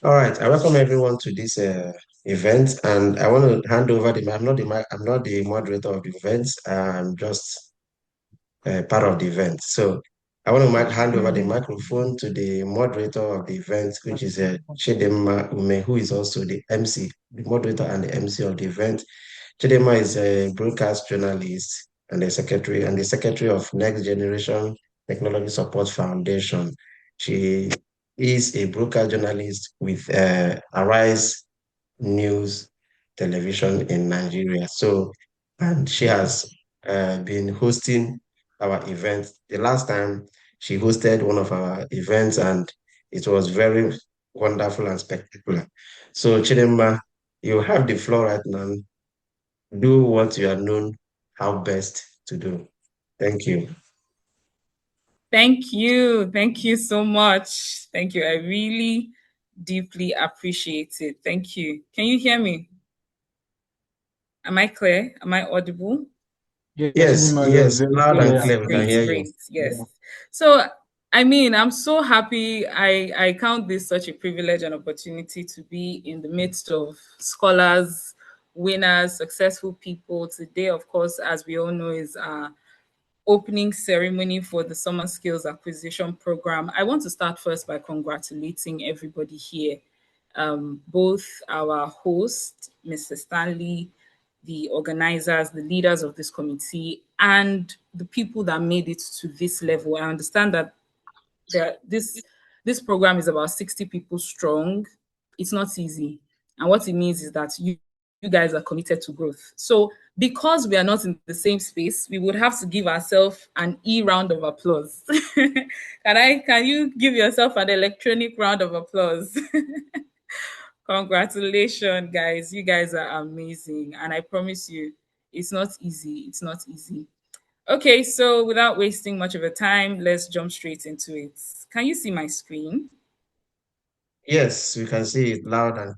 All right, I welcome everyone to this event, and I want to hand over the. I'm not the moderator of the event. I'm just part of the event. So I want to hand over the microphone to the moderator of the event, which is Chidema Ume, who is also the MC, the moderator and the MC of the event. Chidema is a broadcast journalist and the secretary of Next Generation Technology Support Foundation. She is a broadcast journalist with Arise News Television in Nigeria. So, and she has been hosting our events. The last time she hosted one of our events, and it was very wonderful and spectacular. So, Chidema, you have the floor right now. Do what you are known how best to do. Thank you. Thank you. Thank you so much. Thank you. I really deeply appreciate it. Thank you. Can you hear me? Am I clear? Am I audible? Yes, Yes, Chidinma, you're yes, very loud and clear Great, clear. and We can great, hear clear. you. great. Yes. Yeah. So, I mean, I'm so happy. I count this such a privilege and opportunity to be in the midst of scholars, winners, successful people. Today, of course, as we all know, is opening ceremony for the Summer Skills Acquisition Program. I want to start first by congratulating everybody here, both our host, Mr. Stanley, the organizers, the leaders of this committee, and the people that made it to this level. I understand that this program is about 60 people strong. It's not easy. And what it means is that you guys are committed to growth. So because we are not in the same space, we would have to give ourselves an round of applause. Can you give yourself an electronic round of applause? Congratulations, guys. You guys are amazing. And I promise you, it's not easy. It's not easy. Okay, so without wasting much of your time, let's jump straight into it. Can you see my screen? Yes, we can see it loud and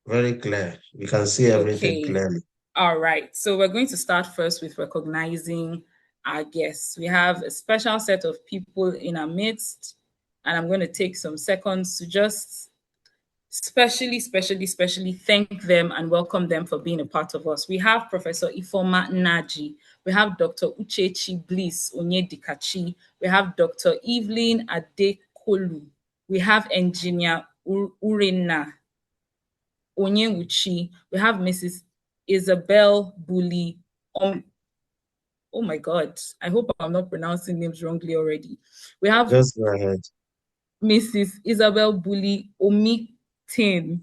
very clear. We can see everything Okay. clearly. All right. So we're going to start first with recognizing our guests. We have a special set of people in our midst, and I'm going to take some seconds to just specially thank them and welcome them for being a part of us. We have Professor Ifoma Naji. We have Dr. Uchechi Bliss Onyedikachi. We have Dr. Evelyn Adekolu. We have Engineer Urena Onyewuchi. We have Mrs. Isabel Bully. Oh my God. I hope I'm not pronouncing names wrongly already. We have Just go ahead. Mrs. Isabel Bully Omitin.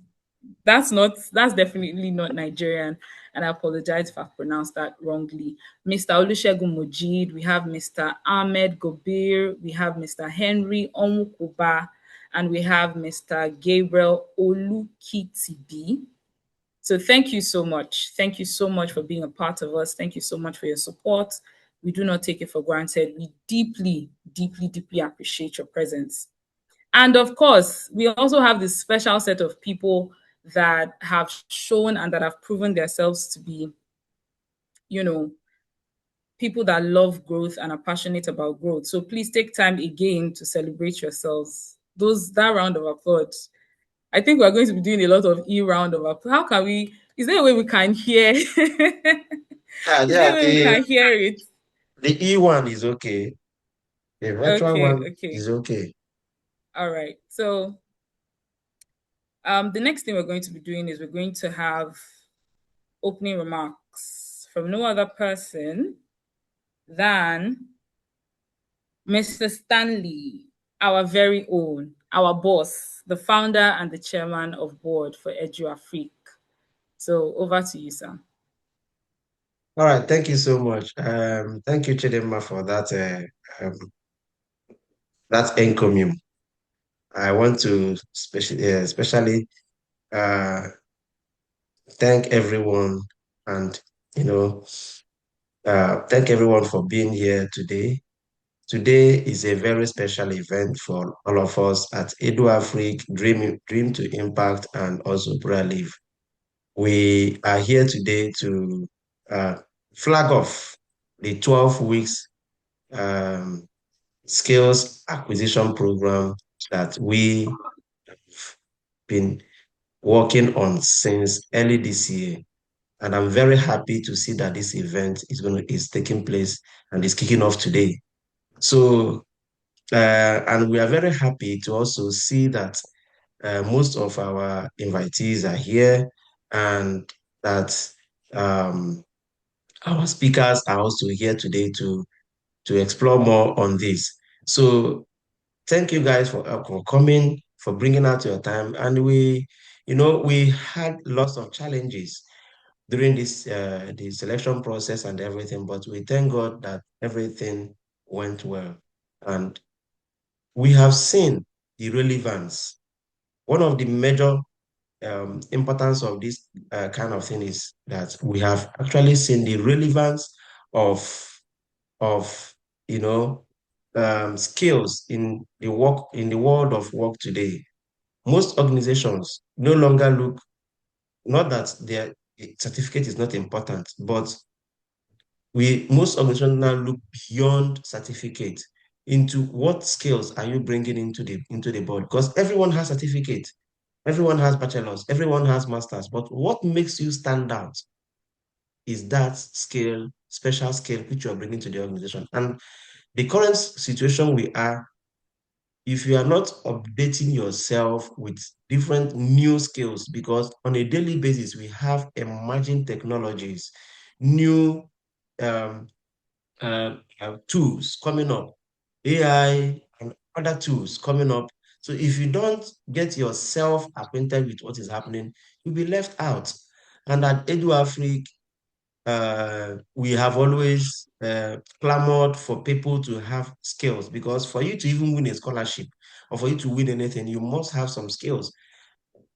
That's definitely not Nigerian, and I apologize if I've pronounced that wrongly. Mr. Olusegun Mojid, we have Mr. Ahmed Gobir, we have Mr. Henry Onwukuba, and we have Mr. Gabriel Olukitibi. So thank you so much. Thank you so much for being a part of us. Thank you so much for your support. We do not take it for granted. We deeply appreciate your presence. And of course, we also have this special set of people that have shown and that have proven themselves to be, you know, people that love growth and are passionate about growth. So please take time again to celebrate yourselves. That round of applause. I think we're going to be doing a lot of round of applause. How can we? Is there a way we can hear? Is Yeah, there yeah, a way we can hear it? the E one is okay. The virtual one Okay. is okay. All right. So the next thing we're going to be doing is we're going to have opening remarks from no other person than Mr. Stanley, our very own, our boss, the founder and the chairman of board for EduAfrique. So over to you, sir. All right, thank you so much. Thank you, Chidema, for that encomium. I want to especially uh, thank everyone and you know thank everyone for being here today. Today is a very special event for all of us at EduAfrique Dream to Impact and also Live. We are here today to uh, flag off the 12 weeks um, skills acquisition program that we been working on since early this year. And I'm very happy to see that this event is taking place and is kicking off today. So, and we are very happy to also see that most of our invitees are here and that our speakers are also here today to explore more on this. So thank you guys for coming, for bringing out your time. And we had lots of challenges during this the selection process and everything, but we thank God that everything went well. And we have seen the relevance. One of the major importance of this kind of thing is that we have actually seen the relevance of of skills in the world of work today. Most organizations no longer look, not that their certificate is not important, but most organizations now look beyond certificate into what skills are you bringing into the board, because everyone has certificate, everyone has bachelors, everyone has masters, but what makes you stand out is that skill, special skill which you are bringing to the organization. And the current situation we are, if you are not updating yourself with different new skills, because on a daily basis we have emerging technologies, new um, tools coming up, AI and other tools coming up. So if you don't get yourself acquainted with what is happening, you'll be left out. And at EduAfrica, we have always clamored for people to have skills, because for you to even win a scholarship or for you to win anything, you must have some skills.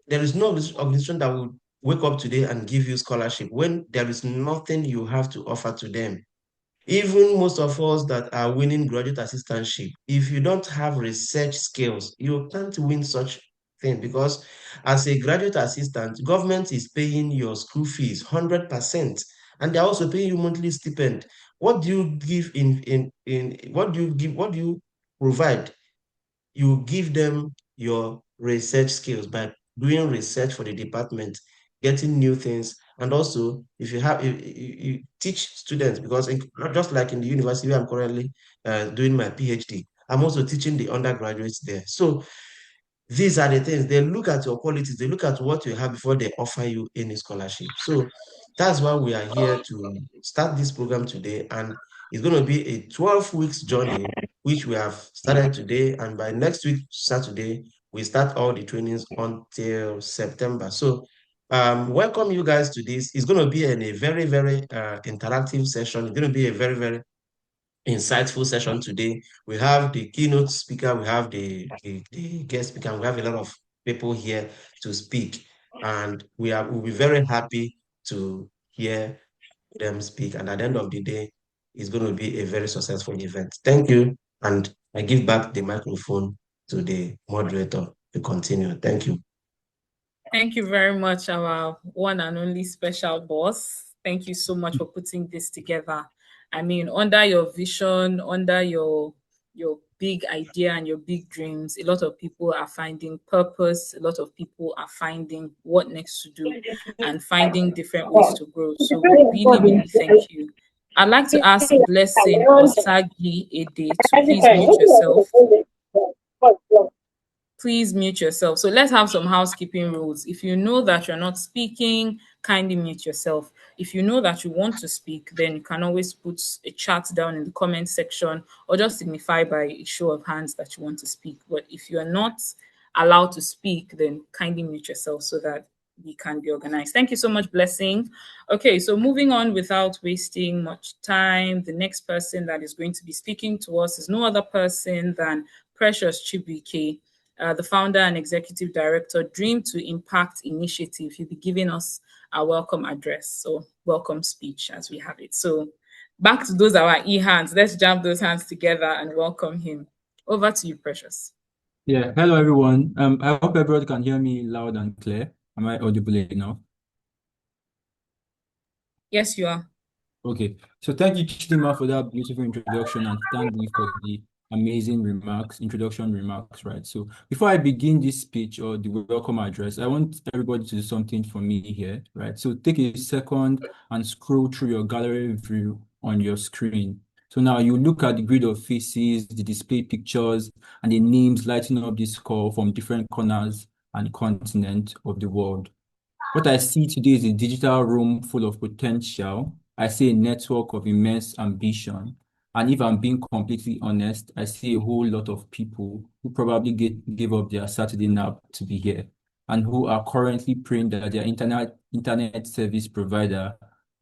There is no organization that will wake up today and give you scholarship when there is nothing you have to offer to them. Even most of us that are winning graduate assistantship, if you don't have research skills, you can't win such thing, because as a graduate assistant, government is paying your school fees 100%, and they're also paying you monthly stipend. What do you give what do you provide? You give them your research skills by doing research for the department, getting new things. And also, if you teach students, because not just like in the university where I'm currently doing my PhD, I'm also teaching the undergraduates there. So these are the things. They look at your qualities, they look at what you have before they offer you any scholarship. So that's why we are here to start this program today. And it's going to be a 12 weeks journey, which we have started today. And by next week, Saturday, we start all the trainings until September. So welcome you guys to this. It's going to be a very, very interactive session. It's going to be a very, very insightful session today. We have the keynote speaker, we have the guest speaker, and we have a lot of people here to speak. And we'll be very happy to hear them speak. And at the end of the day, it's going to be a very successful event. Thank you. And I give back the microphone to the moderator to continue. Thank you. Thank you very much, our one and only special boss. Thank you so much for putting this together. I mean, under your vision, under your big idea and your big dreams, a lot of people are finding purpose, a lot of people are finding what next to do and finding different ways to grow. So we really, really thank you. I'd like to ask Blessing Osagi Ede to please mute yourself. Please mute yourself. So let's have some housekeeping rules. If you know that you're not speaking, kindly mute yourself. If you know that you want to speak, then you can always put a chat down in the comment section or just signify by a show of hands that you want to speak. But if you are not allowed to speak, then kindly mute yourself so that we can be organized. Thank you so much, Blessing. Okay, so moving on without wasting much time, the next person that is going to be speaking to us is no other person than Precious Chibuike, the founder and executive director, Dream to Impact Initiative. He'll be giving us a welcome address, so welcome speech as we have it. So back to those our e-hands. Let's jam those hands together and welcome him. Over to you, Precious. Yeah, hello everyone. I hope everyone can hear me loud and clear. Am I audible enough? Yes, you are. Okay, so thank you, Chidima, for that beautiful introduction, and thank you for the amazing remarks, introduction remarks, right? So before I begin this speech or the welcome address, I want everybody to do something for me here, right? So take a second and scroll through your gallery view on your screen. So now you look at the grid of faces, the display pictures, and the names lighting up this call from different corners and continents of the world. What I see today is a digital room full of potential. I see a network of immense ambition. And if I'm being completely honest, I see a whole lot of people who probably gave up their Saturday nap to be here and who are currently praying that their internet service provider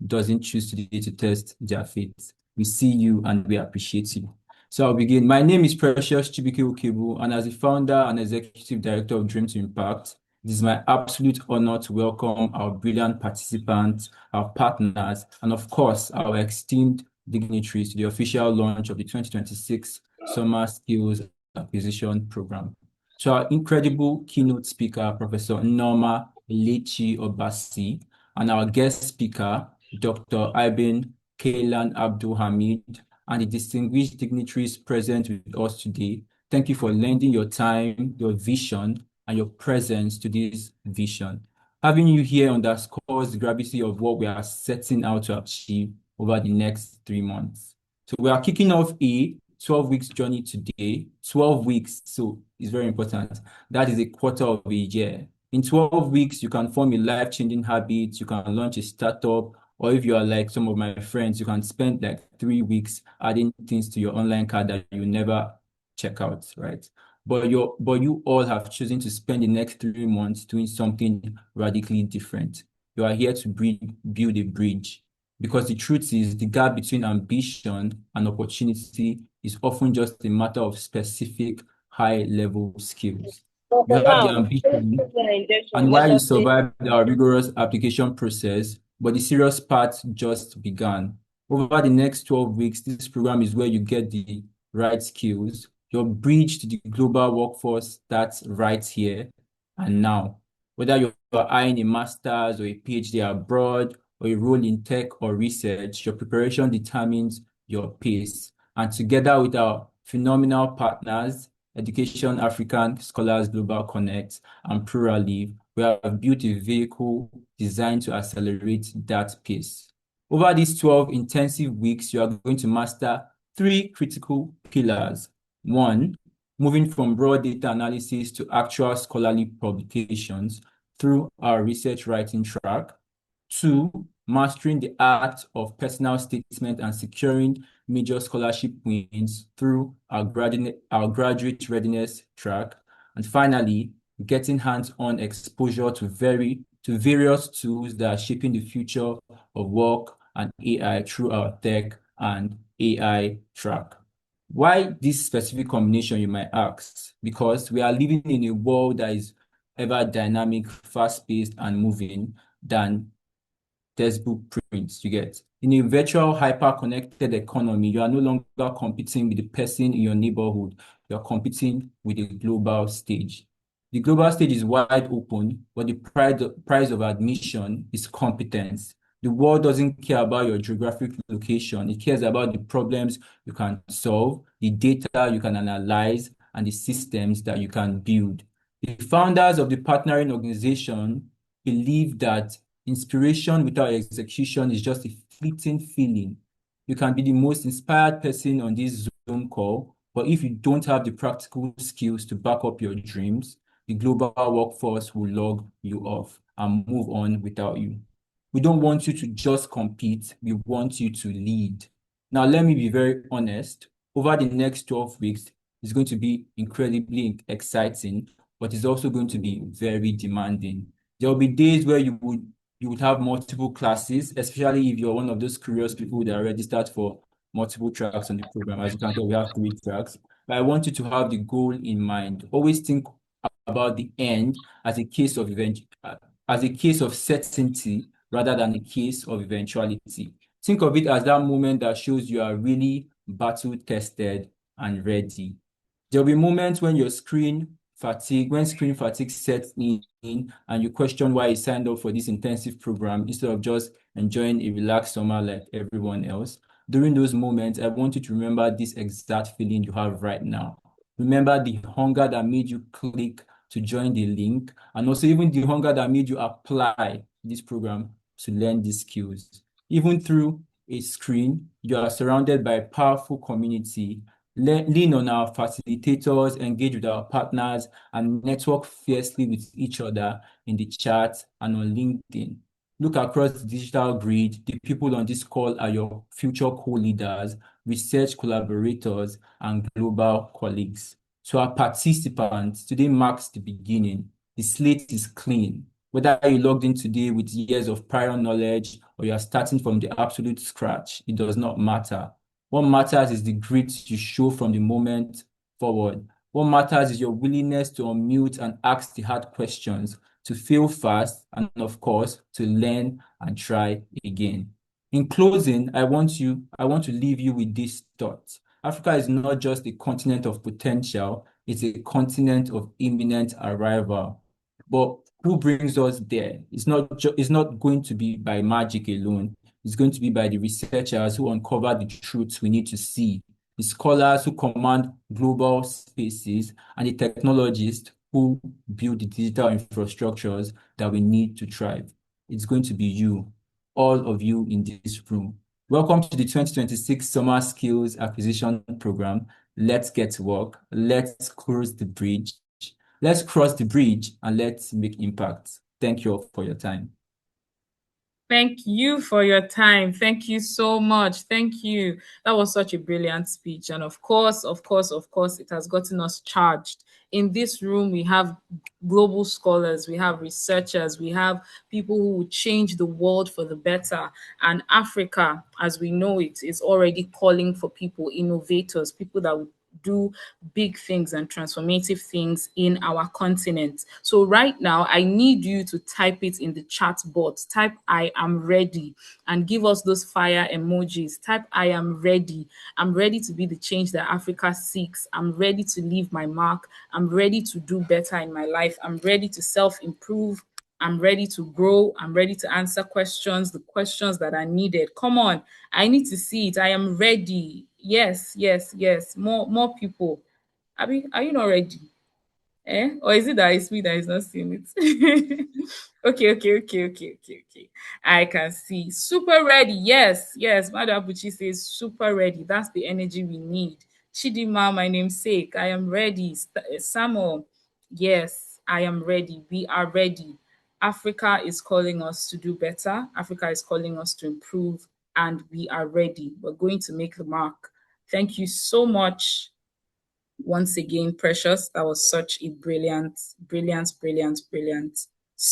doesn't choose today to test their faith. We see you and we appreciate you. So I'll begin. My name is Precious Chibike Okebu, and as the founder and executive director of Dream to Impact, it is my absolute honor to welcome our brilliant participants, our partners, and of course, our esteemed dignitaries to the official launch of the 2026 Summer Skills Acquisition Program. So our incredible keynote speaker, Professor Norma Lechi Obasi, and our guest speaker, Dr. Ibn Kailan Abdul Hamid, and the distinguished dignitaries present with us today. Thank you for lending your time, your vision, and your presence to this vision. Having you here underscores the gravity of what we are setting out to achieve over the next 3 months. So we are kicking off a 12 weeks journey today. 12 weeks, so it's very important. That is a quarter of a year. In 12 weeks, you can form a life-changing habit, you can launch a startup, or if you are like some of my friends, you can spend like 3 weeks adding things to your online card that you never check out, right? But you all have chosen to spend the next 3 months doing something radically different. You are here to build a bridge, because the truth is the gap between ambition and opportunity is often just a matter of specific high-level skills. You have the ambition, and while you survived our rigorous application process, but the serious part just began. Over the next 12 weeks, this program is where you get the right skills. Your bridge to the global workforce starts right here and now. Whether you're eyeing a master's or a PhD abroad or a role in tech or research, your preparation determines your pace. And together with our phenomenal partners, Education African Scholars Global Connect and Pluralive, we have built a vehicle designed to accelerate that pace. Over these 12 intensive weeks, you are going to master 3 critical pillars. 1, moving from raw data analysis to actual scholarly publications through our research writing track. 2, mastering the art of personal statement and securing major scholarship wins through our graduate readiness track. And finally, getting hands-on exposure to various tools that are shaping the future of work and AI through our tech and AI track. Why this specific combination, you might ask? Because we are living in a world that is ever dynamic, fast-paced, and moving than textbook prints. You get, in a virtual hyper-connected economy, you are no longer competing with the person in your neighborhood. You're competing with the global stage. The global stage is wide open, but the price of admission is competence. The world doesn't care about your geographic location. It cares about the problems you can solve, the data you can analyze, and the systems that you can build. The founders of the partnering organization believe that inspiration without execution is just a fleeting feeling. You can be the most inspired person on this Zoom call, but if you don't have the practical skills to back up your dreams, the global workforce will log you off and move on without you. We don't want you to just compete. We want you to lead. Now, let me be very honest. Over the next 12 weeks, it's going to be incredibly exciting, but it's also going to be very demanding. There will be days where you would have multiple classes, especially if you're one of those curious people that are registered for multiple tracks on the program. As you can tell, we have 3 tracks. But I want you to have the goal in mind. Always think about the end as a case of certainty rather than a case of eventuality. Think of it as that moment that shows you are really battle tested and ready. There'll be moments when screen fatigue sets in and you question why you signed up for this intensive program instead of just enjoying a relaxed summer like everyone else. during those moments, I want you to remember this exact feeling you have right now. Remember the hunger that made you click to join the link, and also even the hunger that made you apply this program to learn these skills. Even through a screen, you are surrounded by a powerful community. Lean on our facilitators, engage with our partners, and network fiercely with each other in the chat and on LinkedIn. Look across the digital grid. The people on this call are your future co-leaders, research collaborators, and global colleagues. So our participants, today marks the beginning. The slate is clean. Whether you logged in today with years of prior knowledge or you are starting from the absolute scratch, it does not matter. What matters is the grit you show from the moment forward. What matters is your willingness to unmute and ask the hard questions, to fail fast, and of course, to learn and try again. In closing, I want to leave you with this thought. Africa is not just a continent of potential, it's a continent of imminent arrival. But who brings us there? It's not going to be by magic alone. It's going to be by the researchers who uncover the truths we need to see, the scholars who command global spaces, and the technologists who build the digital infrastructures that we need to thrive. It's going to be you, all of you in this room. Welcome to the 2026 Summer Skills Acquisition Program. Let's get to work. Let's close the bridge. Let's cross the bridge and let's make impact. Thank you all for your time. Thank you for your time. Thank you so much. Thank you. That was such a brilliant speech. And of course, it has gotten us charged. In this room, we have global scholars, we have researchers, we have people who will change the world for the better. And Africa, as we know it, is already calling for people, innovators, people that would do big things and transformative things in our continent. So right now, I need you to type it in the chat box. Type "I am ready" and give us those fire emojis. Type "I am ready." I'm ready to be the change that Africa seeks. I'm ready to leave my mark. I'm ready to do better in my life. I'm ready to self-improve. I'm ready to grow. I'm ready to answer questions, the questions that are needed. Come on, I need to see it. I am ready. Yes. More people. Are you not ready? Or is it that it's me that is not seeing it? Okay. I can see. Super ready. Yes. Madam Buchi says super ready. That's the energy we need. Chidima, my namesake. I am ready. Samuel. Yes, I am ready. We are ready. Africa is calling us to do better. Africa is calling us to improve, and we are ready. We're going to make the mark. Thank you so much once again, Precious. That was such a brilliant speech.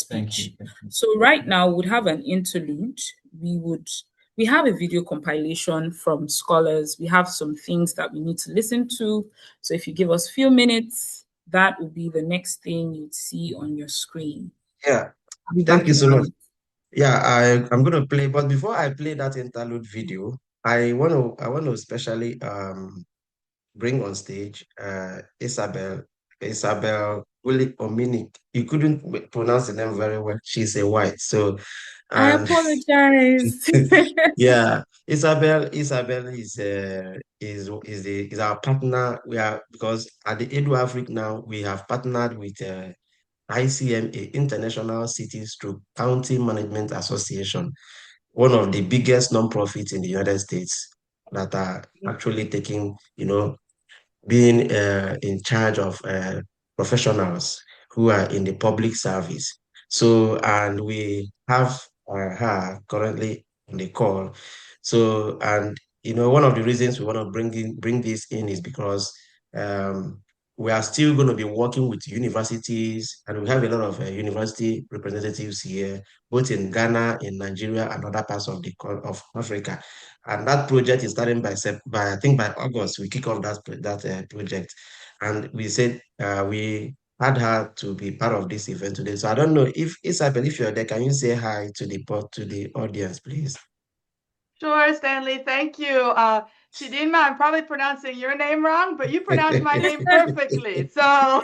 Thank you. So right now we would have an interlude. We have a video compilation from scholars. We have some things that we need to listen to. So if you give us a few minutes, that will be the next thing you'd see on your screen. Yeah, thank you so much. Yeah, I'm gonna play, but before I play that interlude video, I want to especially bring on stage Isabel Willie Ominik. You couldn't pronounce the name very well. She's a white, so I apologize. yeah, Isabel is our partner. Because at the Edu Africa now we have partnered with ICMA, International City Stroke County Management Association, one of the biggest non-profits in the United States that are actually taking, being in charge of professionals who are in the public service. So, and we have her currently on the call. So, and one of the reasons we want to bring this in is because we are still going to be working with universities, and we have a lot of university representatives here, both in Ghana, in Nigeria, and other parts of Africa. And that project is starting by I think by August we kick off that project, and we said we had her to be part of this event today. So I don't know if Isabel, if you're there, can you say hi to the audience, please? Sure, Stanley. Thank you. Chidinma, I'm probably pronouncing your name wrong, but you pronounced my name perfectly. So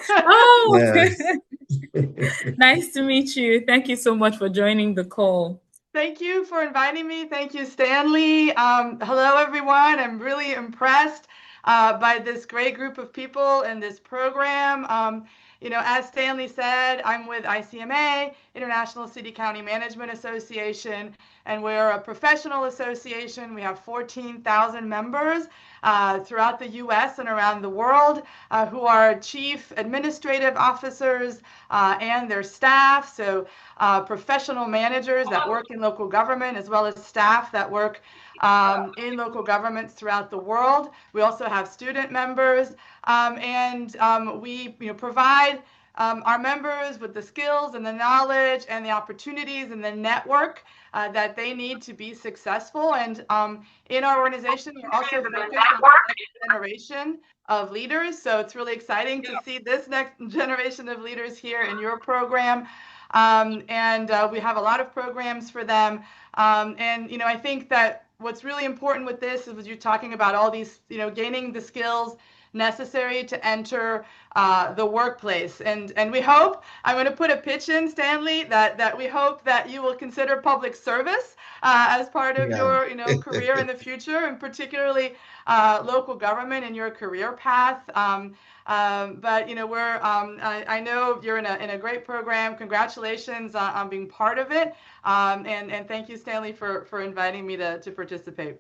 Nice to meet you. Thank you so much for joining the call. Thank you for inviting me. Thank you, Stanley. Hello, everyone. I'm really impressed by this great group of people in this program. As Stanley said, I'm with ICMA, International City County Management Association, and we're a professional association. We have 14,000 members throughout the U.S. and around the world who are chief administrative officers and their staff. So professional managers that work in local government, as well as staff that work in local governments throughout the world. We also have student members, and we provide our members with the skills and the knowledge and the opportunities and the network that they need to be successful. And in our organization, we're also focused on the next generation of leaders. So it's really exciting to see this next generation of leaders here in your program. And we have a lot of programs for them. And I think that what's really important with this is you're talking about all these, gaining the skills necessary to enter the workplace. And we hope, I'm going to put a pitch in, Stanley, that we hope that you will consider public service as part of your career in the future, and particularly local government in your career path. But we're I know you're in a great program. Congratulations on being part of it. And thank you, Stanley, for inviting me to participate.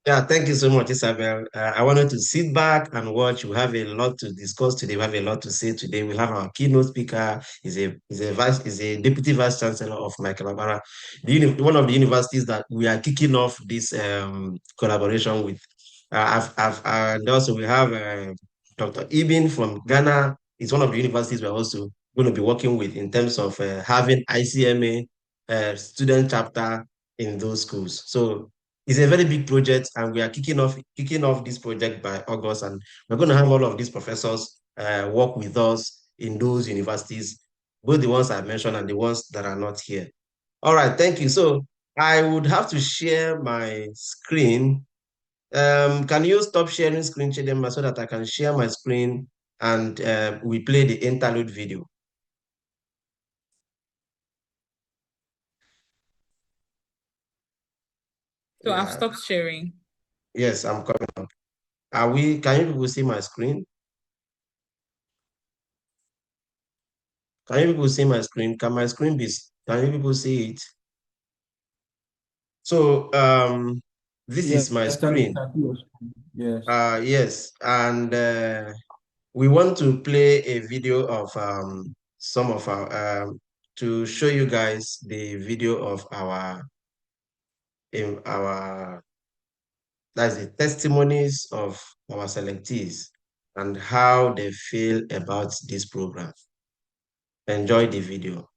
Yeah, thank you so much, Isabel. I wanted to sit back and watch. We have a lot to discuss today. We have a lot to say today. We have our keynote speaker. Is a deputy vice chancellor of Michael Abara, one of the universities that we are kicking off this collaboration with. And also we have Dr. Ibn from Ghana. It's one of the universities we're also going to be working with in terms of having ICMA student chapter in those schools. So it's a very big project, and we are kicking off this project by August, and we're going to have all of these professors work with us in those universities, both the ones I mentioned and the ones that are not here. All right, thank you. So I would have to share my screen. Can you stop sharing screen, Chidema, so that I can share my screen and we play the interlude video? So I've stopped sharing. Yes, I'm coming up. Can you people see my screen? Can you people see my screen? Can you people see it? So this is my screen. Yes. Yes, and we want to play a video of some of our to show you guys the video of that's the testimonies of our selectees and how they feel about this program. Enjoy the video.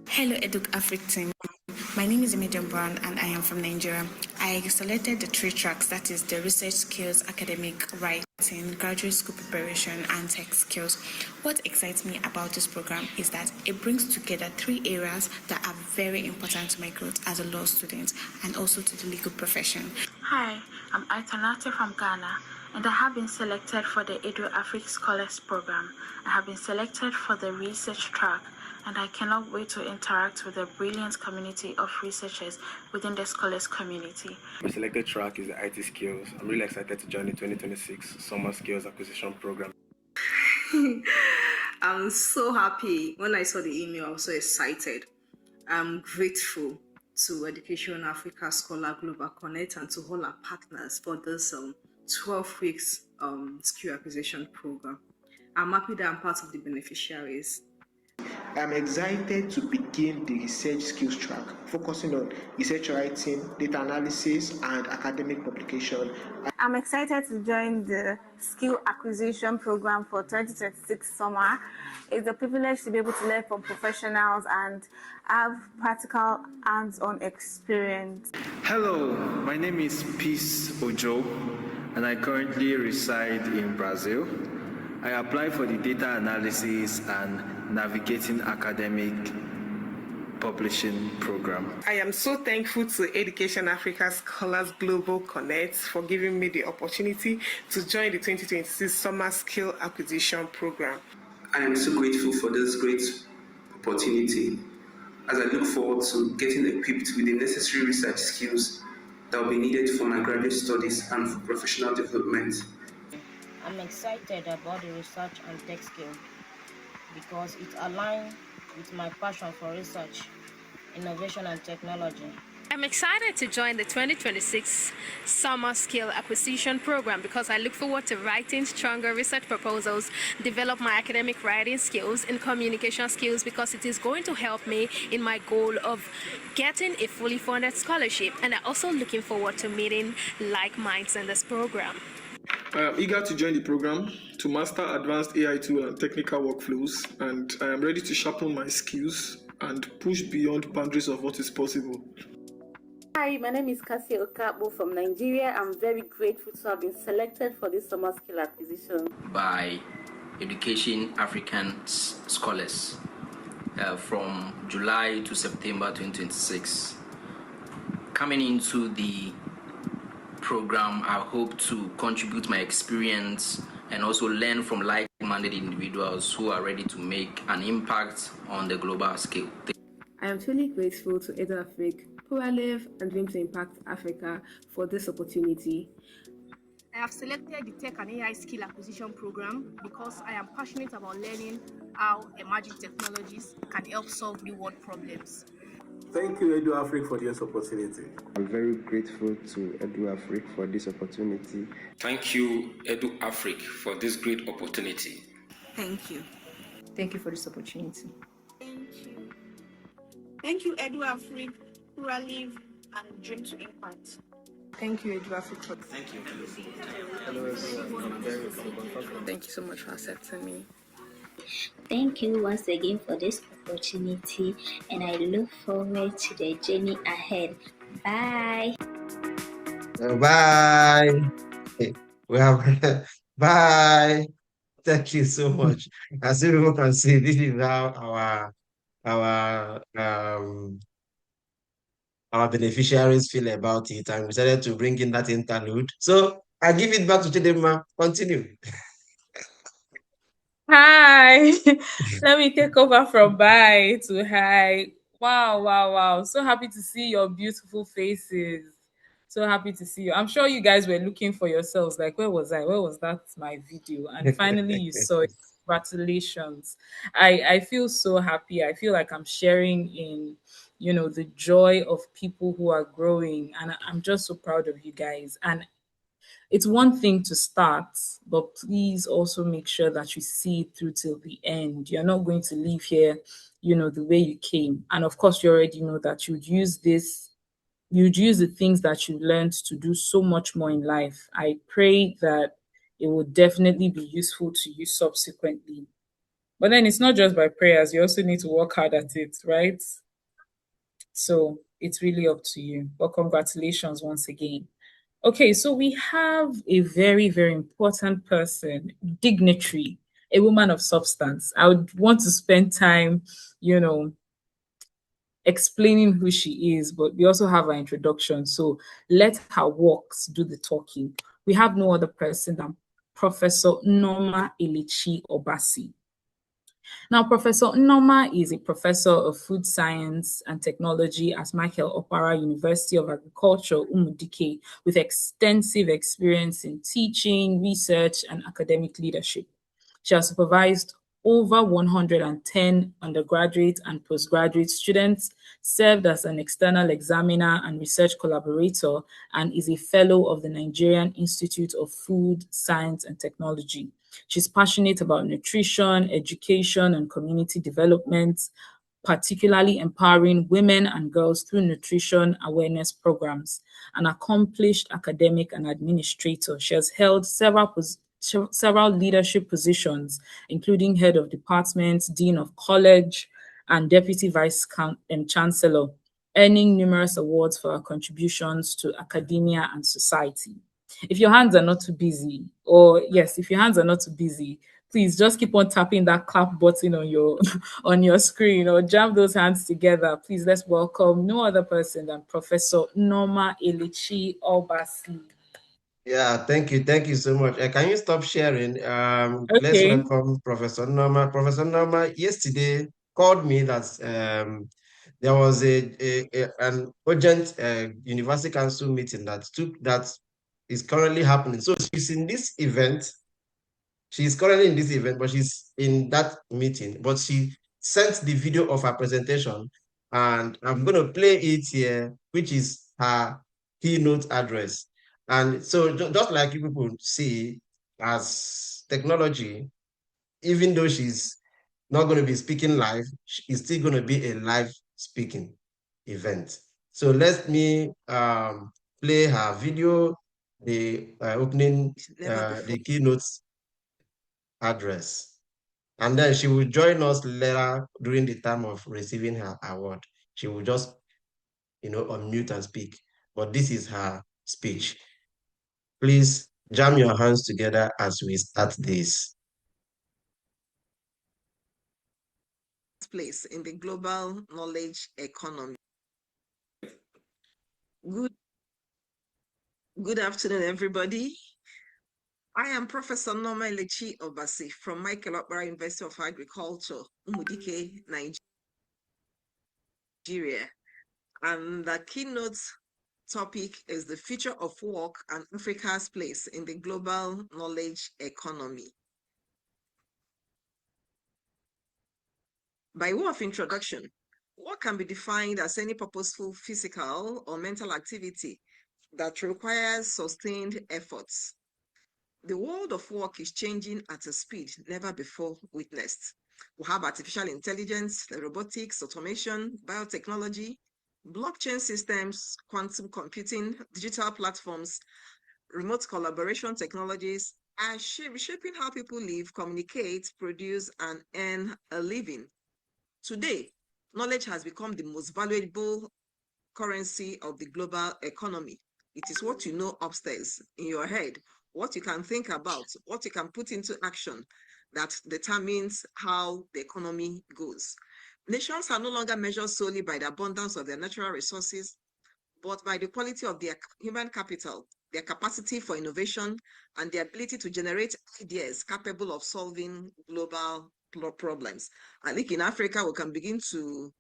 Hello, EducAfrica team. My name is Imogen Brown and I am from Nigeria. I selected the 3 tracks, that is the research skills, academic writing, graduate school preparation, and tech skills. What excites me about this program is that it brings together 3 areas that are very important to my growth as a law student and also to the legal profession. Hi, I'm Aitanate from Ghana, and I have been selected for the EduAfrica Scholars Program. I have been selected for the research track, and I cannot wait to interact with the brilliant community of researchers within the scholars community. My selected track is the IT skills. I'm really excited to join the 2026 Summer Skills Acquisition Program. I'm so happy. When I saw the email, I was so excited. I'm grateful to Education Africa Scholar Global Connect and to all our partners for this 12 weeks skill acquisition program. I'm happy that I'm part of the beneficiaries. I'm excited to begin the research skills track, focusing on research writing, data analysis, and academic publication. I'm excited to join the skill acquisition program for 2026 summer. It's a privilege to be able to learn from professionals and have practical hands-on experience. Hello, my name is Peace Ojo, and I currently reside in Brazil. I applied for the data analysis and navigating academic publishing program. I am so thankful to Education Africa Scholars Global Connect for giving me the opportunity to join the 2026 Summer Skill Acquisition Program. I am so grateful for this great opportunity as I look forward to getting equipped with the necessary research skills that will be needed for my graduate studies and for professional development. I'm excited about the research and tech skill because it aligns with my passion for research, innovation, and technology. I'm excited to join the 2026 Summer Skill Acquisition Program because I look forward to writing stronger research proposals, develop my academic writing skills and communication skills because it is going to help me in my goal of getting a fully funded scholarship. And I'm also looking forward to meeting like minds in this program. I am eager to join the program to master advanced AI tool and technical workflows, and I am ready to sharpen my skills and push beyond boundaries of what is possible. Hi, my name is Cassie Okabo from Nigeria. I'm very grateful to have been selected for this summer skill acquisition by Education African Scholars from July to September 2026. Coming into the program, I hope to contribute my experience and also learn from like-minded individuals who are ready to make an impact on the global scale. I am truly grateful to EduAfrique, Pluralive, and Dream to Impact Africa for this opportunity. I have selected the Tech and AI Skill Acquisition Program because I am passionate about learning how emerging technologies can help solve real-world problems. Thank you, EduAfrique, for this opportunity. I'm very grateful to EduAfrique for this opportunity. Thank you, EduAfrique, for this great opportunity. Thank you. Thank you for this opportunity. Thank you. Thank you, EduAfrique, Pluralive, and Dream to Impact. Thank you, EduAfrique, for Thank you. Hello, everyone. I'm very welcome. Thank you so much for accepting me. Thank you once again for this opportunity, and I look forward to the journey ahead. Bye. Bye. We have bye. Thank you so much. As everyone can see, this is how our beneficiaries feel about it, and we decided to bring in that interlude. So I give it back to Chidinma. Continue. Hi. Let me take over from bye to hi. Wow. So happy to see your beautiful faces. So happy to see you. I'm sure you guys were looking for yourselves, like, where was I? Where was that my video? And finally you saw it. Congratulations. I feel so happy. I feel like I'm sharing in, the joy of people who are growing. And I'm just so proud of you guys. And it's one thing to start, but please also make sure that you see it through till the end. You're not going to leave here, the way you came. And of course, you already know that you'd use the things that you learned to do so much more in life. I pray that it will definitely be useful to you subsequently. But then it's not just by prayers, you also need to work hard at it, right? So it's really up to you. But congratulations once again. Okay, so we have a very, very important person, dignitary, a woman of substance. I would want to spend time, explaining who she is, but we also have her introduction. So let her works do the talking. We have no other person than Professor Nneoma Elechi Obasi. Now, Professor Nneoma is a professor of food science and technology at Michael Okpara University of Agriculture, Umudike, with extensive experience in teaching, research, and academic leadership. She has supervised over 110 undergraduate and postgraduate students, served as an external examiner and research collaborator, and is a fellow of the Nigerian Institute of Food, Science, and Technology. She's passionate about nutrition, education, and community development, particularly empowering women and girls through nutrition awareness programs. An accomplished academic and administrator, she has held several leadership positions, including head of department, dean of college, and deputy vice chancellor, earning numerous awards for her contributions to academia and society. If your hands are not too busy, please just keep on tapping that clap button on your screen or jam those hands together. Please, let's welcome no other person than Professor Nneoma Elechi Obasi. Yeah, thank you so much. Can you stop sharing? Let's Okay. welcome Professor Norma. Professor Norma yesterday called me that there was an urgent University Council meeting that is currently happening. So she's in this event. She's currently in this event, but she's in that meeting. But she sent the video of her presentation, and I'm going to play it here, which is her keynote address. And so, just like you people see, as technology, even though she's not going to be speaking live, it's still going to be a live speaking event. So let me play her video, the opening, the keynote address. And then she will join us later during the time of receiving her award. She will just, unmute and speak. But this is her speech. Please jam your hands together as we start this. Place in the global knowledge economy. Good afternoon, everybody. I am Professor Norma Elechi Obasi from Michael Okpara University of Agriculture, Umudike, Nigeria. And the keynote topic is the future of work and Africa's place in the global knowledge economy. By way of introduction, work can be defined as any purposeful physical or mental activity that requires sustained efforts. The world of work is changing at a speed never before witnessed. We have artificial intelligence, robotics, automation, biotechnology, blockchain systems, quantum computing, digital platforms, remote collaboration technologies are shaping how people live, communicate, produce, and earn a living. Today, knowledge has become the most valuable currency of the global economy. It is what you know upstairs in your head, what you can think about, what you can put into action that determines how the economy goes. Nations are no longer measured solely by the abundance of their natural resources, but by the quality of their human capital, their capacity for innovation, and their ability to generate ideas capable of solving global problems. I think in Africa, we can begin to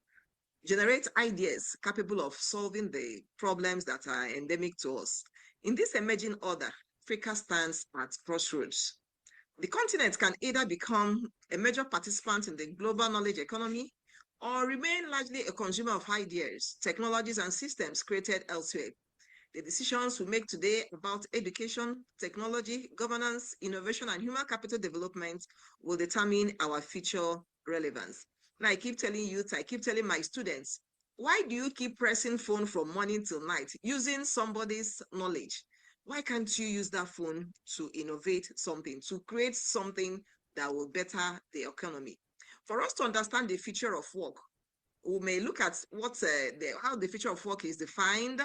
generate ideas capable of solving the problems that are endemic to us. In this emerging order, Africa stands at crossroads. The continent can either become a major participant in the global knowledge economy or remain largely a consumer of ideas, technologies, and systems created elsewhere. The decisions we make today about education, technology, governance, innovation, and human capital development will determine our future relevance. Now, I keep telling youth, I keep telling my students, why do you keep pressing phone from morning till night using somebody's knowledge? Why can't you use that phone to innovate something, to create something that will better the economy? For us to understand the future of work, we may look at how the future of work is defined.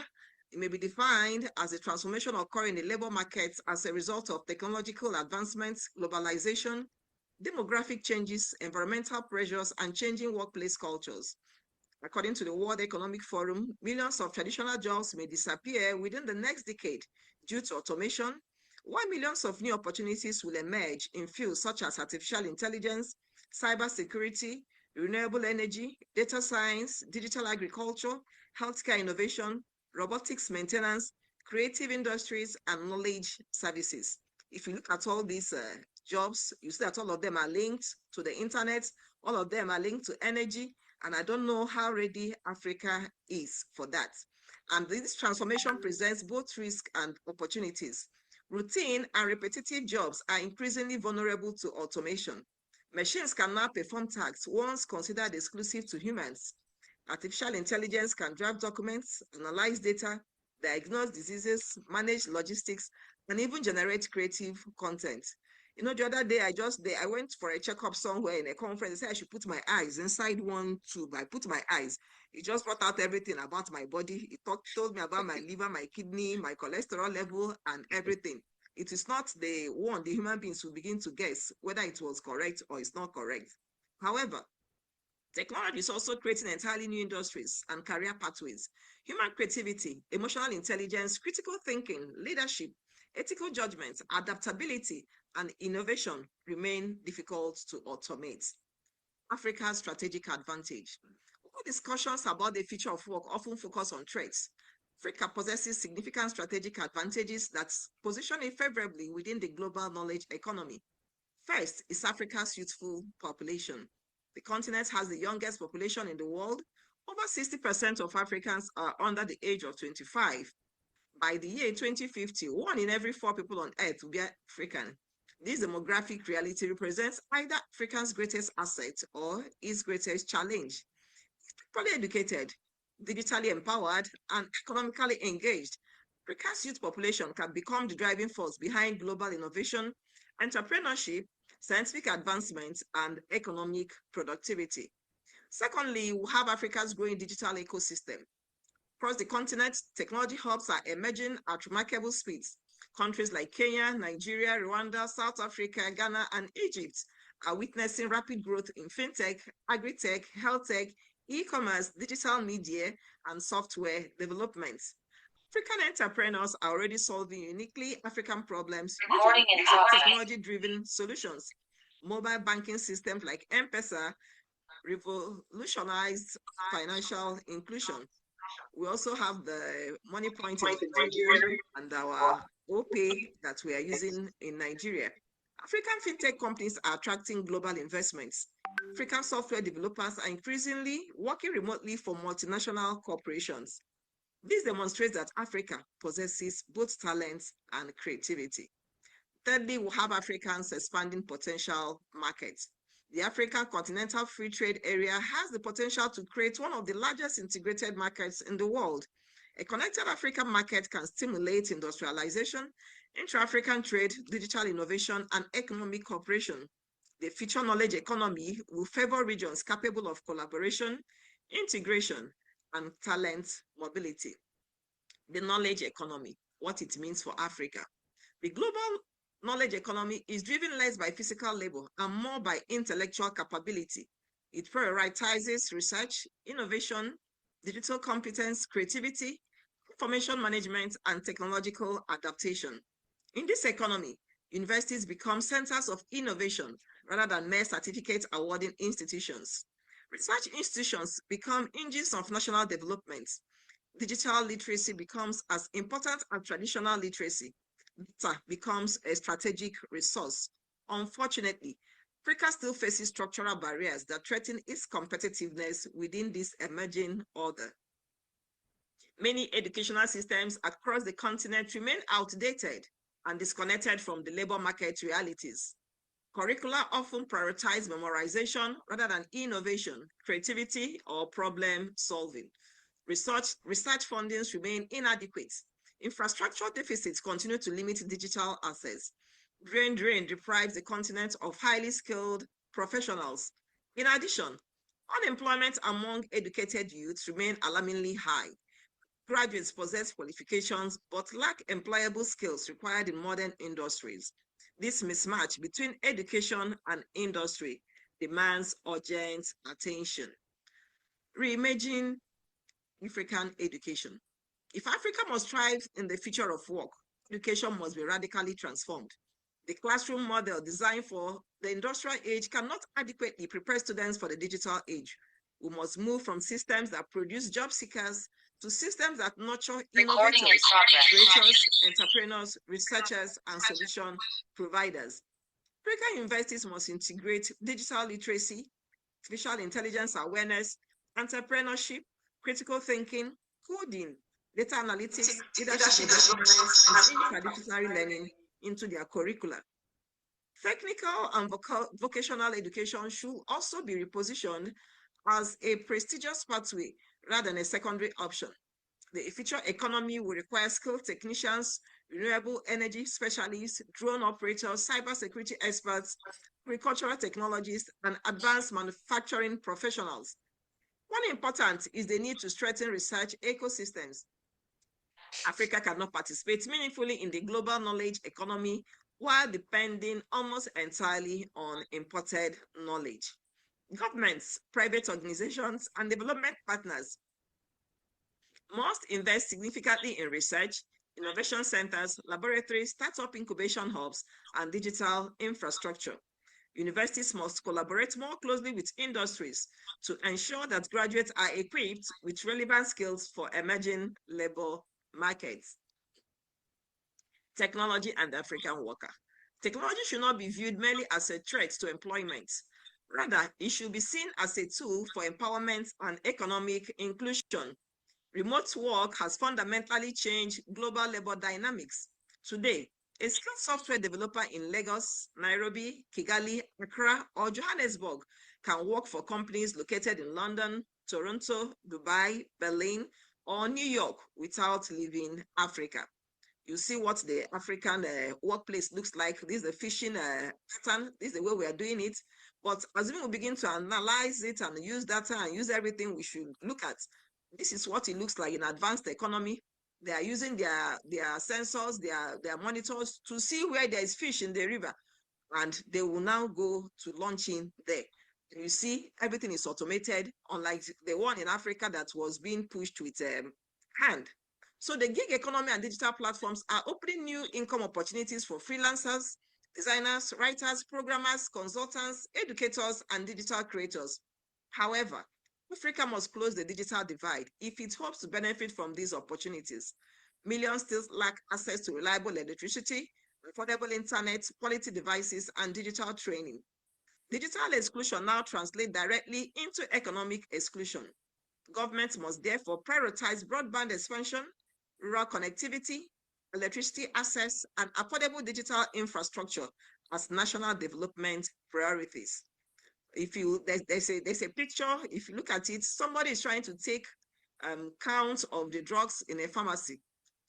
It may be defined as a transformation occurring in the labor market as a result of technological advancements, globalization, demographic changes, environmental pressures, and changing workplace cultures. According to the World Economic Forum, millions of traditional jobs may disappear within the next decade due to automation, while millions of new opportunities will emerge in fields such as artificial intelligence, cybersecurity, renewable energy, data science, digital agriculture, healthcare innovation, robotics maintenance, creative industries, and knowledge services. If you look at all these jobs, you see that all of them are linked to the internet, all of them are linked to energy, and I don't know how ready Africa is for that. And this transformation presents both risk and opportunities. Routine and repetitive jobs are increasingly vulnerable to automation. Machines can now perform tasks once considered exclusive to humans. Artificial intelligence can draft documents, analyze data, diagnose diseases, manage logistics, and even generate creative content. You know, the other day, I went for a checkup somewhere in a conference. They said I should put my eyes inside one tube. I put my eyes. It just brought out everything about my body. It told me about my liver, my kidney, my cholesterol level, and everything. It is not the human beings will begin to guess whether it was correct or it's not correct. However, technology is also creating entirely new industries and career pathways. Human creativity, emotional intelligence, critical thinking, leadership, Ethical judgment, adaptability, and innovation remain difficult to automate. Africa's strategic advantage. All discussions about the future of work often focus on threats. Africa possesses significant strategic advantages that position it favorably within the global knowledge economy. First is Africa's youthful population. The continent has the youngest population in the world. Over 60% of Africans are under the age of 25. By the year 2050, 1 in every 4 people on earth will be African. This demographic reality represents either Africa's greatest asset or its greatest challenge. Properly educated, digitally empowered, and economically engaged, Africa's youth population can become the driving force behind global innovation, entrepreneurship, scientific advancement, and economic productivity. Secondly, we have Africa's growing digital ecosystem. Across the continent, technology hubs are emerging at remarkable speeds. Countries like Kenya, Nigeria, Rwanda, South Africa, Ghana, and Egypt are witnessing rapid growth in fintech, agri-tech, health tech, e-commerce, digital media, and software development. African entrepreneurs are already solving uniquely African problems with technology-driven solutions. Mobile banking systems like M-Pesa revolutionized financial inclusion. We also have the Money Point in Nigeria and our OPay that we are using in Nigeria. African fintech companies are attracting global investments. African software developers are increasingly working remotely for multinational corporations. This demonstrates that Africa possesses both talents and creativity. Thirdly, we have Africans' expanding potential markets. The African Continental Free Trade Area has the potential to create one of the largest integrated markets in the world. A connected African market can stimulate industrialization, intra-African trade, digital innovation, and economic cooperation. The future knowledge economy will favor regions capable of collaboration, integration, and talent mobility. The knowledge economy, what it means for Africa. The global knowledge economy is driven less by physical labor and more by intellectual capability. It prioritizes research, innovation, digital competence, creativity, information management, and technological adaptation. In this economy, universities become centers of innovation rather than mere certificate awarding institutions. Research institutions become engines of national development. Digital literacy becomes as important as traditional literacy. Data becomes a strategic resource. Unfortunately, Africa still faces structural barriers that threaten its competitiveness within this emerging order. Many educational systems across the continent remain outdated and disconnected from the labor market realities. Curricula often prioritize memorization rather than innovation, creativity, or problem solving. Research fundings remain inadequate. Infrastructure deficits continue to limit digital access. Brain drain deprives the continent of highly skilled professionals. In addition, unemployment among educated youths remain alarmingly high. Graduates possess qualifications but lack employable skills required in modern industries. This mismatch between education and industry demands urgent attention. Reimaging African education. If Africa must thrive in the future of work, education must be radically transformed. The classroom model designed for the industrial age cannot adequately prepare students for the digital age. We must move from systems that produce job seekers to systems that nurture innovators, creators, entrepreneurs, researchers, and solution providers. African universities must integrate digital literacy, artificial intelligence awareness, entrepreneurship, critical thinking, coding, data analytics, leadership development, and interdisciplinary learning into their curricula. Technical and vocational education should also be repositioned as a prestigious pathway rather than a secondary option. The future economy will require skilled technicians, renewable energy specialists, drone operators, cybersecurity experts, agricultural technologists, and advanced manufacturing professionals. One important is the need to strengthen research ecosystems. Africa cannot participate meaningfully in the global knowledge economy while depending almost entirely on imported knowledge. Governments, private organizations, and development partners must invest significantly in research, innovation centers, laboratories, startup incubation hubs, and digital infrastructure. Universities must collaborate more closely with industries to ensure that graduates are equipped with relevant skills for emerging labor markets. Technology and the African worker. Technology should not be viewed merely as a threat to employment. Rather, it should be seen as a tool for empowerment and economic inclusion. Remote work has fundamentally changed global labor dynamics. Today, a skilled software developer in Lagos, Nairobi, Kigali, Accra, or Johannesburg can work for companies located in London, Toronto, Dubai, Berlin, or New York without leaving Africa. You see what the African workplace looks like. This is the fishing pattern. This is the way we are doing it. But as we begin to analyze it and use data and use everything we should look at, this is what it looks like in advanced economy. They are using their sensors, their monitors to see where there is fish in the river, and they will now go to launching there. You see, everything is automated, unlike the one in Africa that was being pushed with hand. So the gig economy and digital platforms are opening new income opportunities for freelancers, designers, writers, programmers, consultants, educators, and digital creators. However, Africa must close the digital divide if it hopes to benefit from these opportunities. Millions still lack access to reliable electricity, affordable internet, quality devices, and digital training. Digital exclusion now translates directly into economic exclusion. Governments must therefore prioritize broadband expansion, rural connectivity, electricity access, and affordable digital infrastructure as national development priorities. If you there's a picture, if you look at it, somebody is trying to take count of the drugs in a pharmacy.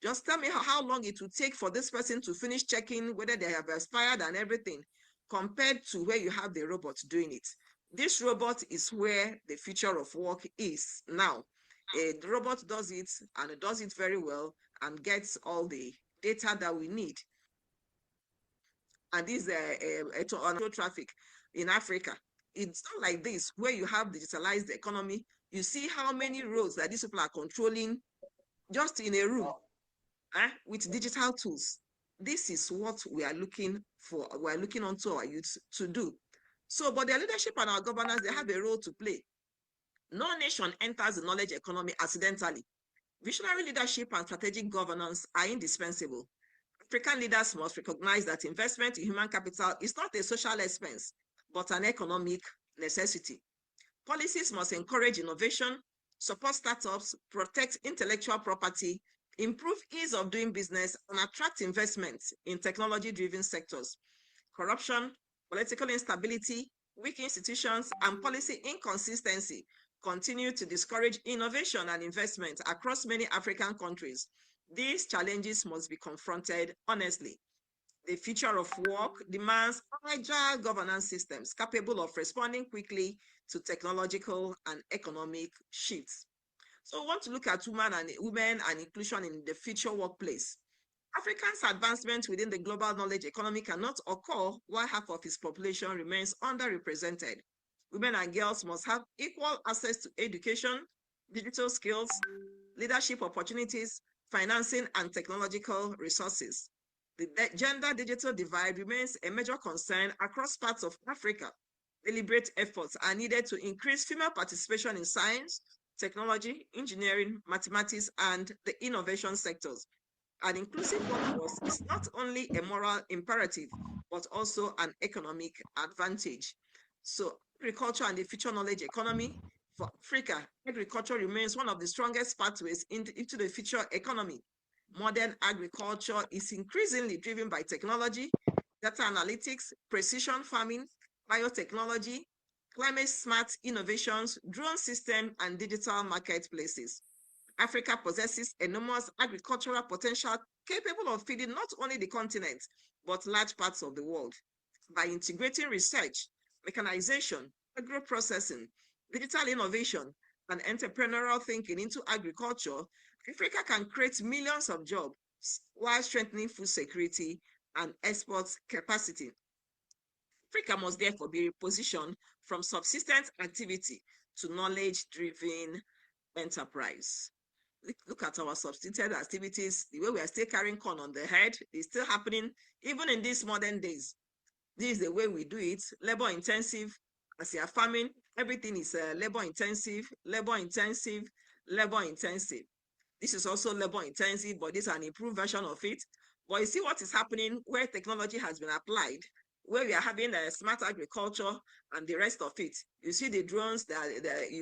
Just tell me how long it will take for this person to finish checking whether they have expired and everything, compared to where you have the robot doing it. This robot is where the future of work is now. The robot does it, and it does it very well, and gets all the data that we need. And this auto traffic in Africa, it's not like this, where you have digitalized economy. You see how many roads that these people are controlling just in a room with digital tools. This is what we are looking for. We are looking onto our youth to do. So, but their leadership and our governance, they have a role to play. No nation enters the knowledge economy accidentally. Visionary leadership and strategic governance are indispensable. African leaders must recognize that investment in human capital is not a social expense, but an economic necessity. Policies must encourage innovation, support startups, protect intellectual property, improve ease of doing business, and attract investments in technology-driven sectors. Corruption, political instability, weak institutions, and policy inconsistency continue to discourage innovation and investment across many African countries. These challenges must be confronted honestly. The future of work demands agile governance systems capable of responding quickly to technological and economic shifts. So we want to look at women and inclusion in the future workplace. Africa's advancement within the global knowledge economy cannot occur while half of its population remains underrepresented. Women and girls must have equal access to education, digital skills, leadership opportunities, financing, and technological resources. The gender digital divide remains a major concern across parts of Africa. Deliberate efforts are needed to increase female participation in science, technology, engineering, mathematics, and the innovation sectors. An inclusive workforce is not only a moral imperative, but also an economic advantage. So agriculture and the future knowledge economy. For Africa, agriculture remains one of the strongest pathways into the future economy. Modern agriculture is increasingly driven by technology, data analytics, precision farming, biotechnology, climate smart innovations, drone systems, and digital marketplaces. Africa possesses enormous agricultural potential capable of feeding not only the continent, but large parts of the world. By integrating research, mechanization, agro-processing, digital innovation, and entrepreneurial thinking into agriculture, Africa can create millions of jobs while strengthening food security and export capacity. Africa must therefore be repositioned from subsistence activity to knowledge-driven enterprise. Look at our substituted activities, the way we are still carrying corn on the head is still happening even in these modern days. This is the way we do it, labor intensive. As you are farming, everything is labor intensive, labor intensive, labor intensive. This is also labor intensive, but this is an improved version of it. But you see what is happening where technology has been applied, where we are having smart agriculture and the rest of it. You see the drones,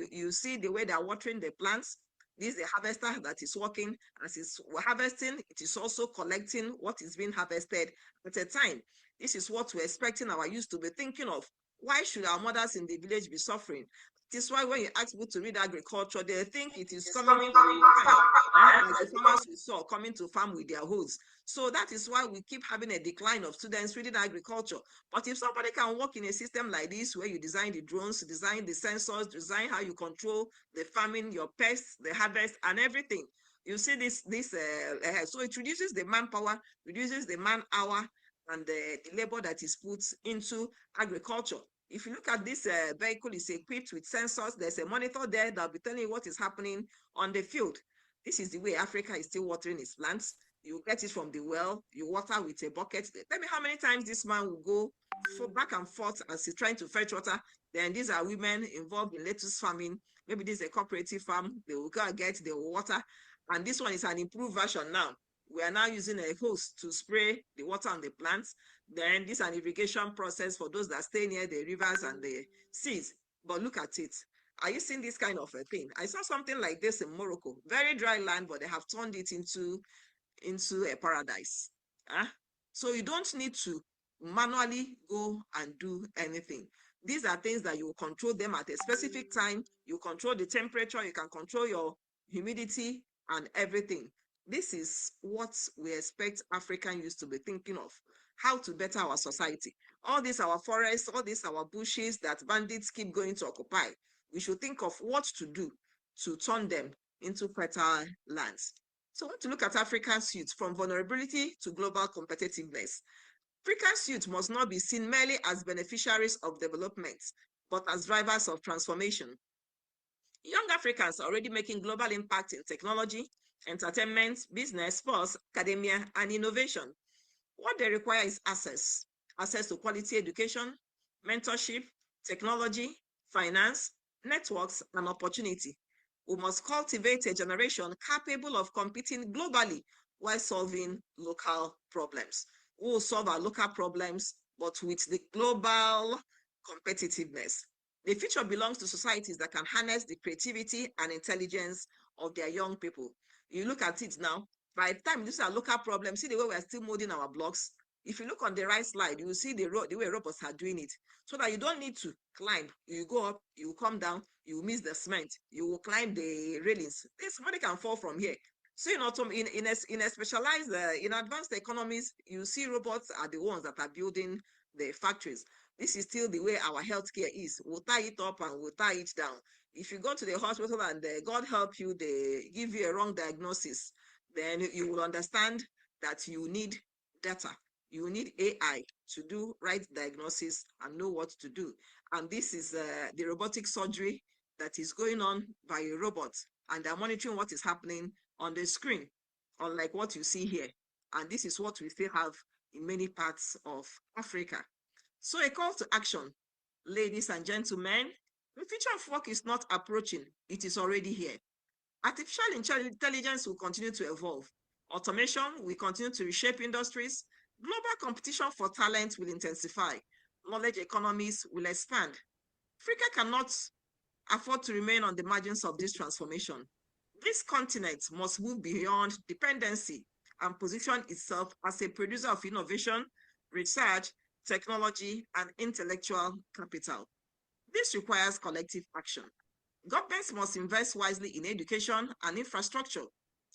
you see the way they are watering the plants. This is the harvester that is working. As it's harvesting, it is also collecting what is being harvested at a time. This is what we're expecting our youth to be thinking of. Why should our mothers in the village be suffering? This is why when you ask people to read agriculture, they think it is coming from like the farmers we saw coming to farm with their hoes. So that is why we keep having a decline of students reading agriculture. But if somebody can work in a system like this, where you design the drones, design the sensors, design how you control the farming, your pests, the harvest, and everything, you see so it reduces the manpower, reduces the man hour, and the labor that is put into agriculture. If you look at this vehicle, is equipped with sensors. There's a monitor there that'll be telling you what is happening on the field. This is the way Africa is still watering its plants. You get it from the well, you water with a bucket. Tell me how many times this man will go back and forth as he's trying to fetch water. Then these are women involved in lettuce farming. Maybe this is a cooperative farm. They will go and get the water. And this one is an improved version now. We are now using a hose to spray the water on the plants. Then this is an irrigation process for those that stay near the rivers and the seas. But look at it. Are you seeing this kind of a thing? I saw something like this in Morocco. Very dry land, but they have turned it into a paradise. So you don't need to manually go and do anything. These are things that you control them at a specific time. You control the temperature, you can control your humidity and everything. This is what we expect African youth to be thinking of, how to better our society. All these our forests, all these our bushes that bandits keep going to occupy. We should think of what to do to turn them into fertile lands. So I want to look at Africa's youth from vulnerability to global competitiveness. Africa's youth must not be seen merely as beneficiaries of development, but as drivers of transformation. Young Africans are already making global impact in technology, entertainment, business, sports, academia, and innovation. What they require is access to quality education, mentorship, technology, finance, networks, and opportunity. We must cultivate a generation capable of competing globally while solving local problems. We will solve our local problems, but with the global competitiveness. The future belongs to societies that can harness the creativity and intelligence of their young people. You look at it now, by the time these are local problems, see the way we are still molding our blocks. If you look on the right slide, you will see the way robots are doing it, so that you don't need to climb. You go up, you come down, you miss the cement, you will climb the railings. Somebody can fall from here. So in a specialized, in advanced economies, you see robots are the ones that are building the factories. This is still the way our healthcare is. We'll tie it up and we'll tie it down. If you go to the hospital and God help you, they give you a wrong diagnosis, then you will understand that you need data. You need AI to do right diagnosis and know what to do. And this is the robotic surgery that is going on by a robot, and they're monitoring what is happening on the screen, unlike what you see here. And this is what we still have in many parts of Africa. So a call to action, ladies and gentlemen, the future of work is not approaching, it is already here. Artificial intelligence will continue to evolve. Automation will continue to reshape industries. Global competition for talent will intensify. Knowledge economies will expand. Africa cannot afford to remain on the margins of this transformation. This continent must move beyond dependency and position itself as a producer of innovation, research, technology, and intellectual capital. This requires collective action. Governments must invest wisely in education and infrastructure.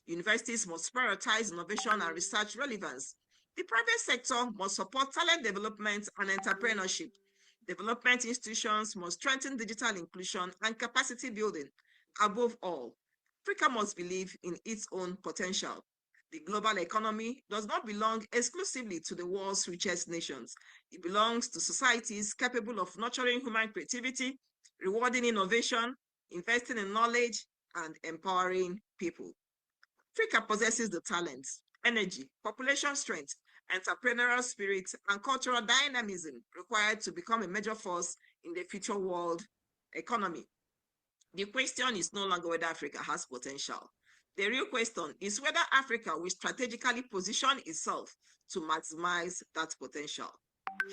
Universities must prioritize innovation and research relevance. The private sector must support talent development and entrepreneurship. Development institutions must strengthen digital inclusion and capacity building. Above all, Africa must believe in its own potential. The global economy does not belong exclusively to the world's richest nations. It belongs to societies capable of nurturing human creativity, rewarding innovation, investing in knowledge, and empowering people. Africa possesses the talent, energy, population strength, entrepreneurial spirit, and cultural dynamism required to become a major force in the future world economy. The question is no longer whether Africa has potential. The real question is whether Africa will strategically position itself to maximize that potential.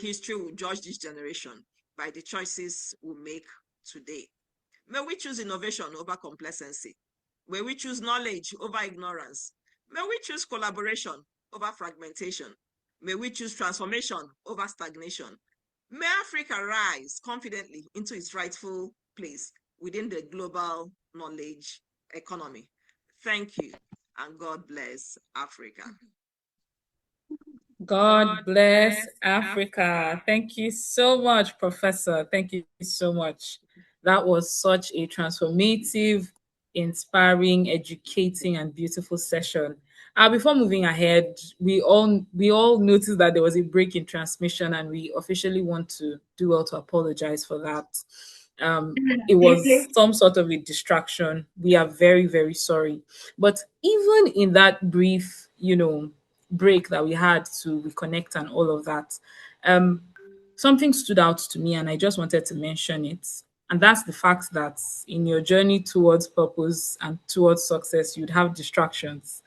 History will judge this generation by the choices we make today. May we choose innovation over complacency. May we choose knowledge over ignorance. May we choose collaboration over fragmentation. May we choose transformation over stagnation. May Africa rise confidently into its rightful place within the global knowledge economy. Thank you, and God bless Africa. God bless Africa. Thank you so much, Professor. Thank you so much. That was such a transformative, inspiring, educating, and beautiful session. Before moving ahead, we all noticed that there was a break in transmission, and we officially want to do well to apologize for that. It was some sort of a distraction. We are very, very sorry. But even in that brief, break that we had to reconnect and all of that, something stood out to me, and I just wanted to mention it. And that's the fact that in your journey towards purpose and towards success, you'd have distractions.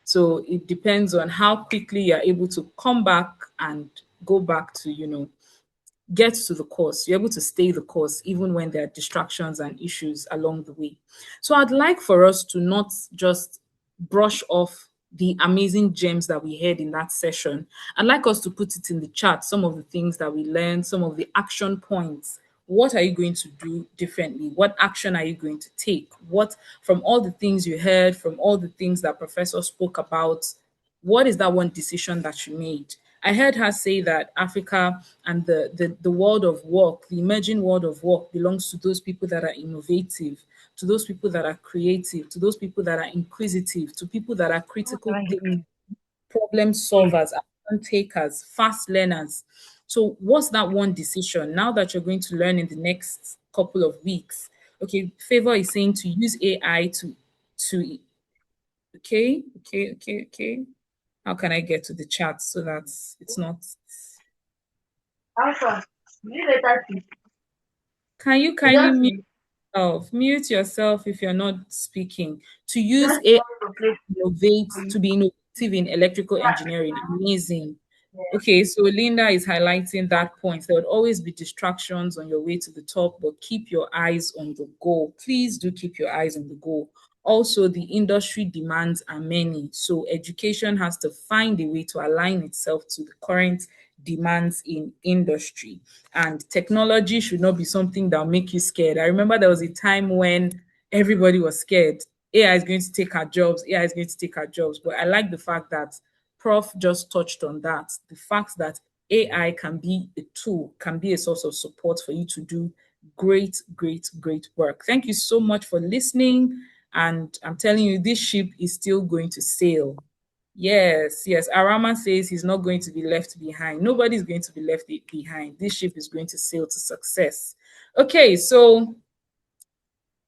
So it depends on how quickly you're able to come back and go back to, get to the course. You're able to stay the course even when there are distractions and issues along the way. So I'd like for us to not just brush off the amazing gems that we heard in that session. I'd like us to put it in the chat, some of the things that we learned, some of the action points. What are you going to do differently? What action are you going to take? What, from all the things you heard, from all the things that Professor spoke about, what is that one decision that you made? I heard her say that Africa and the world of work, the emerging world of work, belongs to those people that are innovative, to those people that are creative, to those people that are inquisitive, to people that are critical thinkers, problem solvers, action takers, fast learners. So what's that one decision now that you're going to learn in the next couple of weeks? Okay, Favor is saying to use AI to okay. How can I get to the chat so that it's not? Can you kindly mute yourself if you're not speaking? To use AI to be innovative in electrical engineering. Amazing. Okay, so Linda is highlighting that point. There would always be distractions on your way to the top, but keep your eyes on the goal. Please do keep your eyes on the goal. Also, the industry demands are many, so education has to find a way to align itself to the current demands in industry. And technology should not be something that will make you scared. I remember there was a time when everybody was scared. AI is going to take our jobs. AI is going to take our jobs. But I like the fact that Prof just touched on that. The fact that AI can be a tool, can be a source of support for you to do great work. Thank you so much for listening. And I'm telling you, this ship is still going to sail. Yes. Arama says he's not going to be left behind. Nobody's going to be left behind. This ship is going to sail to success. Okay, so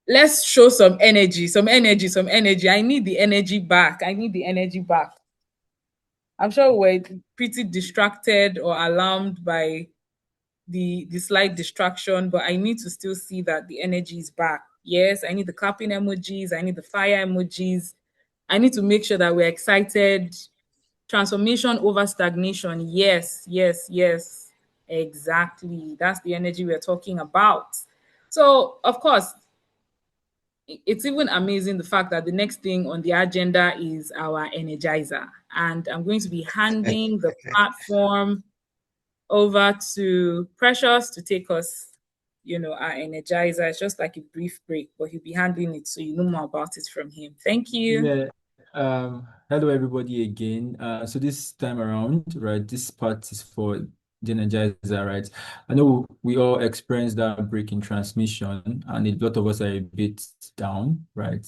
let's show some energy. I need the energy back. I'm sure we're pretty distracted or alarmed by the slight distraction, but I need to still see that the energy is back. Yes, I need the clapping emojis. I need the fire emojis. I need to make sure that we're excited. Transformation over stagnation. Yes. Exactly. That's the energy we're talking about. So, of course, it's even amazing the fact that the next thing on the agenda is our energizer. And I'm going to be handing the platform over to Precious to take us, our energizer. It's just like a brief break, but he'll be handling it so you know more about it from him. Thank you. Yeah. Hello, everybody again. So this time around, right, this part is for the energizer, right? I know we all experienced that break in transmission, and a lot of us are a bit down, right?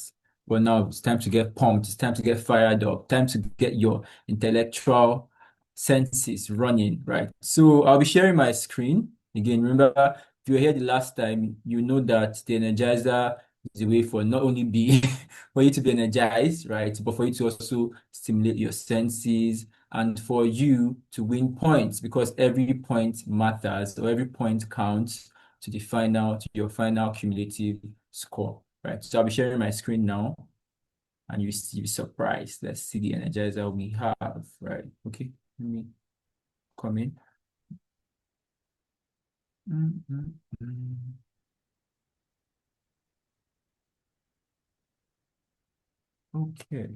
But now it's time to get pumped. It's time to get fired up. Time to get your intellectual senses running, right? So I'll be sharing my screen again. Remember, if you were here the last time, you know that the energizer is a way for not only be for you to be energized, right, but for you to also stimulate your senses and for you to win points, because every point matters, or every point counts to your final cumulative score, right? So I'll be sharing my screen now, and you'll be surprised. Let's see the energizer we have, right? Okay, let me come in. Okay.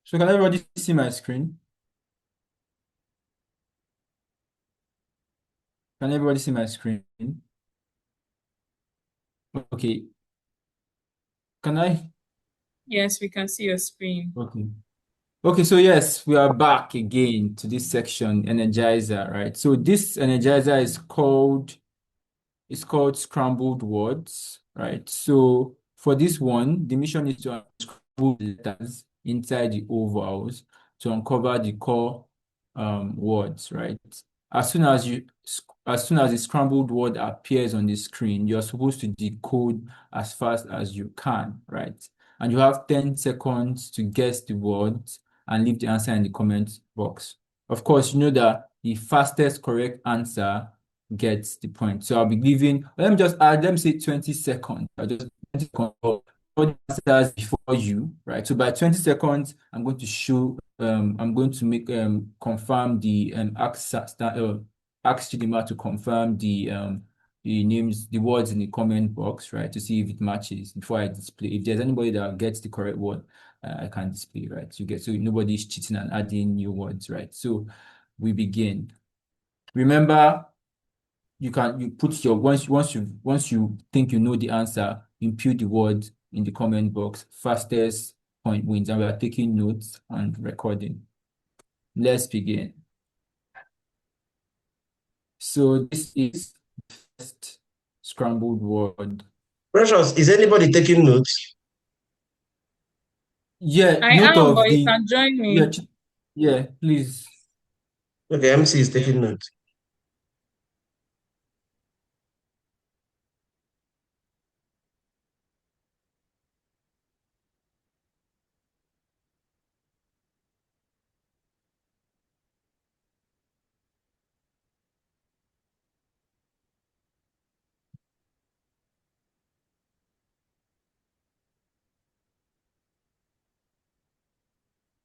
So can everybody see my screen? Can everybody see my screen? Okay. Can I? Yes, we can see your screen. Okay. Okay, so yes, we are back again to this section, Energizer, right? So this Energizer is called Scrambled Words, right? So for this one, the mission is to unscramble letters inside the ovals to uncover the core words, right? As soon as the scrambled word appears on the screen, you're supposed to decode as fast as you can, right? And you have 10 seconds to guess the words and leave the answer in the comment box. Of course, you know that the fastest correct answer gets the point. So I'll be giving, let me just add, let me say 20 seconds. I'll just 20 seconds for all the answers before you, right? So by 20 seconds, I'm going to show, I'm going to make confirm the ask Chidima to confirm the names, the words in the comment box, right? To see if it matches before I display. If there's anybody that gets the correct word, I can display, right? So nobody's cheating and adding new words, right? So we begin. Remember, you put your once you think you know the answer, input the word in the comment box. Fastest point wins, and we are taking notes and recording. Let's begin. So this is the first scrambled word. Precious, is anybody taking notes? Yeah, I note am, of but the you can join me. yeah, please. Okay, MC is taking notes.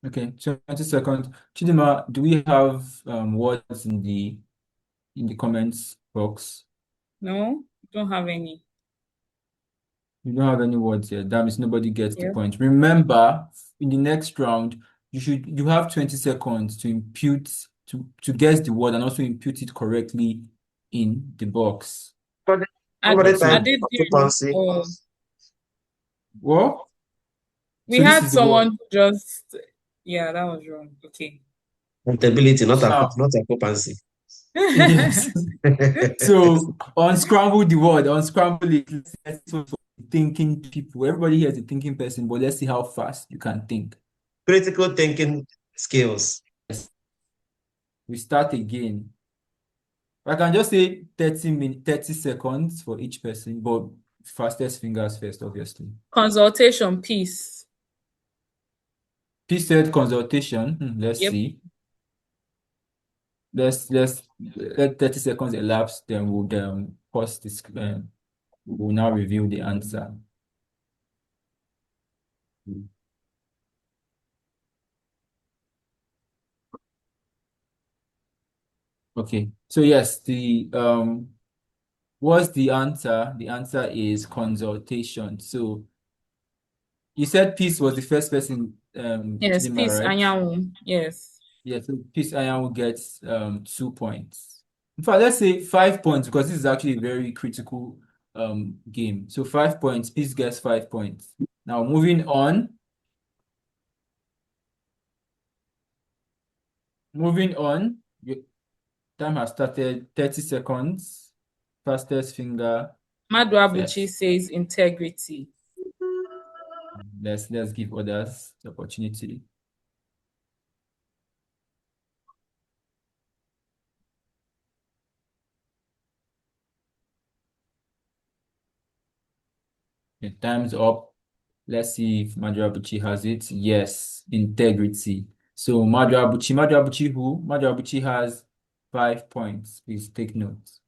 Okay, 20 seconds. Chidima, do we have words in the comments box? No, don't have any. You don't have any words here. That means nobody gets the Yep. point. Remember, in the next round, you have 20 seconds to impute to guess the word and also impute it correctly in the box. Somebody I type did occupancy. What? We So this had is the word. someone just, yeah, that was wrong. Okay. Accountability, not Now, occupancy. yes. So unscramble the word, unscramble it. Let's see for thinking people. Everybody here is a thinking person, but let's see how fast you can think. Critical thinking skills. Yes. We start again. I can just say 30 seconds for each person, but fastest fingers first, obviously. Consultation piece. P said consultation. Let's Yep. see. Let's let 30 seconds elapse, then we'll pause this. We'll now review the answer. Okay, so yes, what's the answer? The answer is consultation. So you said Peace was the first person, Yes, Chidima, piece. right? Anyanwu. Yes. Yeah, so Peace Ayan gets 2 points. In fact, let's say 5 points because this is actually a very critical game. So 5 points, Peace gets 5 points. Now moving on. Time has started. 30 seconds. Fastest finger. Madu Abuchi Yes. says integrity. Let's give others the opportunity. Okay, time's up. Let's see if Madu Abuchi has it. Yes, integrity. So Madu Abuchi who? Madu Abuchi has 5 points. Please take notes.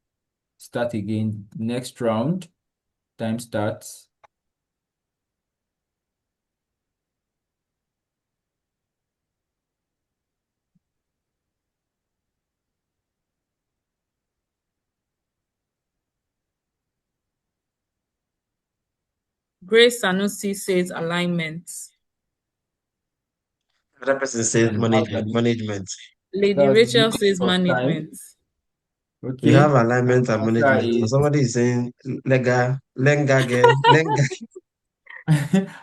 Start again. Next round. Time starts. Grace Sanusi says alignment. Another person says management. Lady That's Rachel use says of time. management. We have Okay. alignment and Answer management. And is somebody is saying lenga again.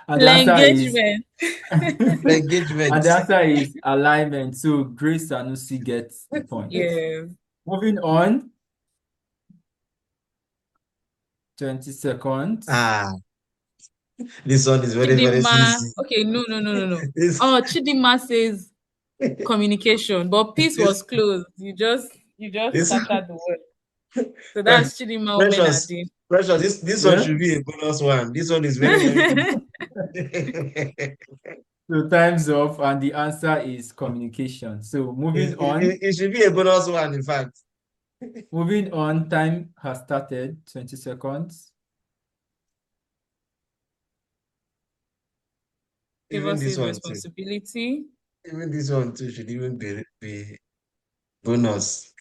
and the answer is Engagement. Engagement. and the answer is alignment. So Grace Sanusi gets the point. Yes. Moving on. 20 seconds. This one is very, very Chidima. easy. Okay, no. Oh, Chidima says communication, but peace was closed. You just scattered the word. So that's Chidima Omenadi. Precious, this one should be a bonus one. This one is very, very So time's off, and the answer is communication. So moving on. It should be a bonus one, in fact. Moving on, time has started. 20 seconds. Even this one responsibility. Too. Even this one too should even be bonus.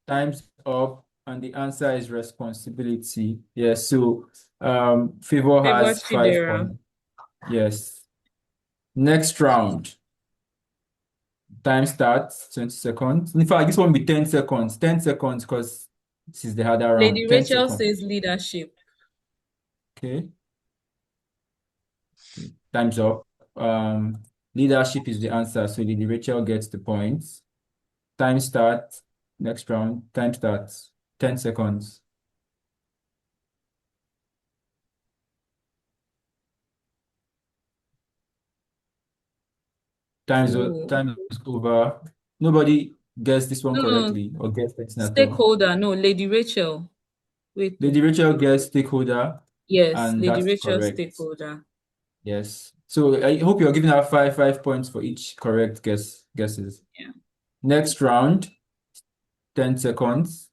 Time's up, and the answer is responsibility. Yes, so Favor has 5 points. Yes. Next round. Time starts, 20 seconds. In fact, this one will be 10 seconds. 10 seconds because this is the harder round. Lady 10 Rachel seconds. says leadership. Okay. Time's up. Leadership is the answer, so Lady Rachel gets the points. Time starts. Next round. Time starts. 10 seconds. Time is over. Nobody guessed this one correctly or guessed it at all. Stakeholder. No, Lady Rachel. Wait. Lady Rachel guessed stakeholder. Yes, and Lady that's Rachel correct. stakeholder. Yes. So I hope you're giving her 5 points for each correct guesses. Yeah. Next round. 10 seconds.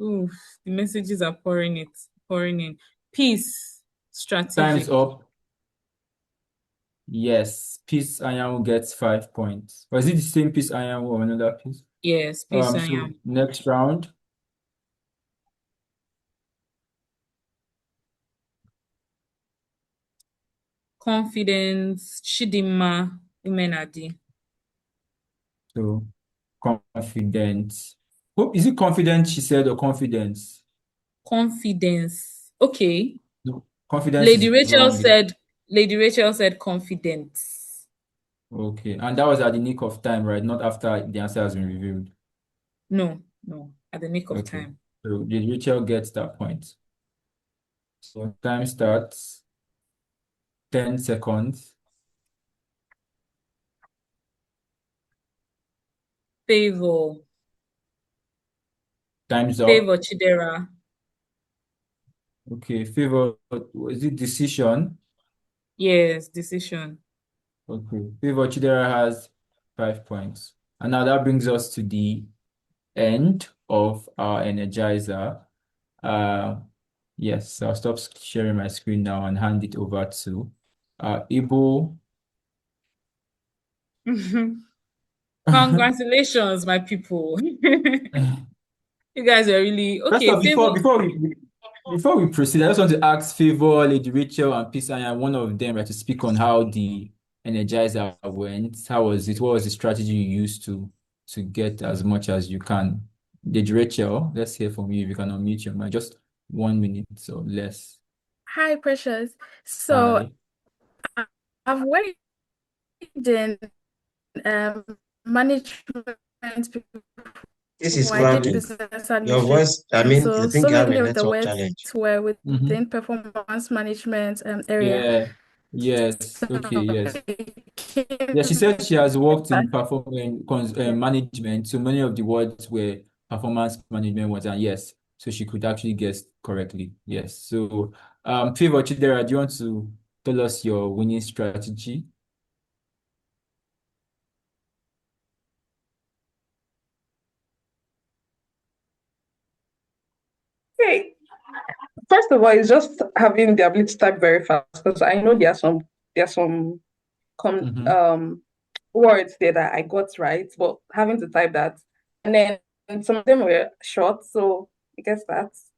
Oof, the messages are pouring in. Peace, strategic. Time's up. Yes, Peace Anyanwu gets 5 points. Or is it the same Peace Anyanwu or another piece? Yes, Peace So Anyanwu. next round. Confidence, Chidima Umenadi. So confidence. Oh, is it confident, she said, or confidence? Confidence. Okay. No, confidence Lady is Rachel wrong. said confidence. Okay, and that was at the nick of time, right? Not after the answer has been revealed. No, at the nick of time. So Lady Rachel gets that point. So time starts. 10 seconds. Favor. Time's up. Favor Chidera. Okay, Favor, is it decision? Yes, decision. Okay, Favor Chidera has 5 points. And now that brings us to the end of our Energizer. Yes, I'll stop sharing my screen now and hand it over to Ibo. Congratulations, my people. You guys are really okay. Before we proceed, I just want to ask Favor, Lady Rachel, and Peace Anyanwu, one of them, right, to speak on how the Energizer went. How was it? What was the strategy you used to get as much as you can? Lady Rachel, let's hear from you if you can unmute your mic. Just 1 minute or less. Hi, Precious. So Hi. I've worked in management This is before. I did cracking. business Your voice, I administration. mean, So I think you have many a of the network words challenge. were within performance management area. Yeah. Yes. So Okay. Yes. it came Yeah. She said she has worked in management, so many of the words were performance management words, and yes, so she could actually guess correctly. Yes. So, Favor Chidera, do you want to tell us your winning strategy? Okay. First of all, it's just having the ability to type very fast because I know there are some words there that I got right, but having to type that, and then some of them were short, so I guess that's.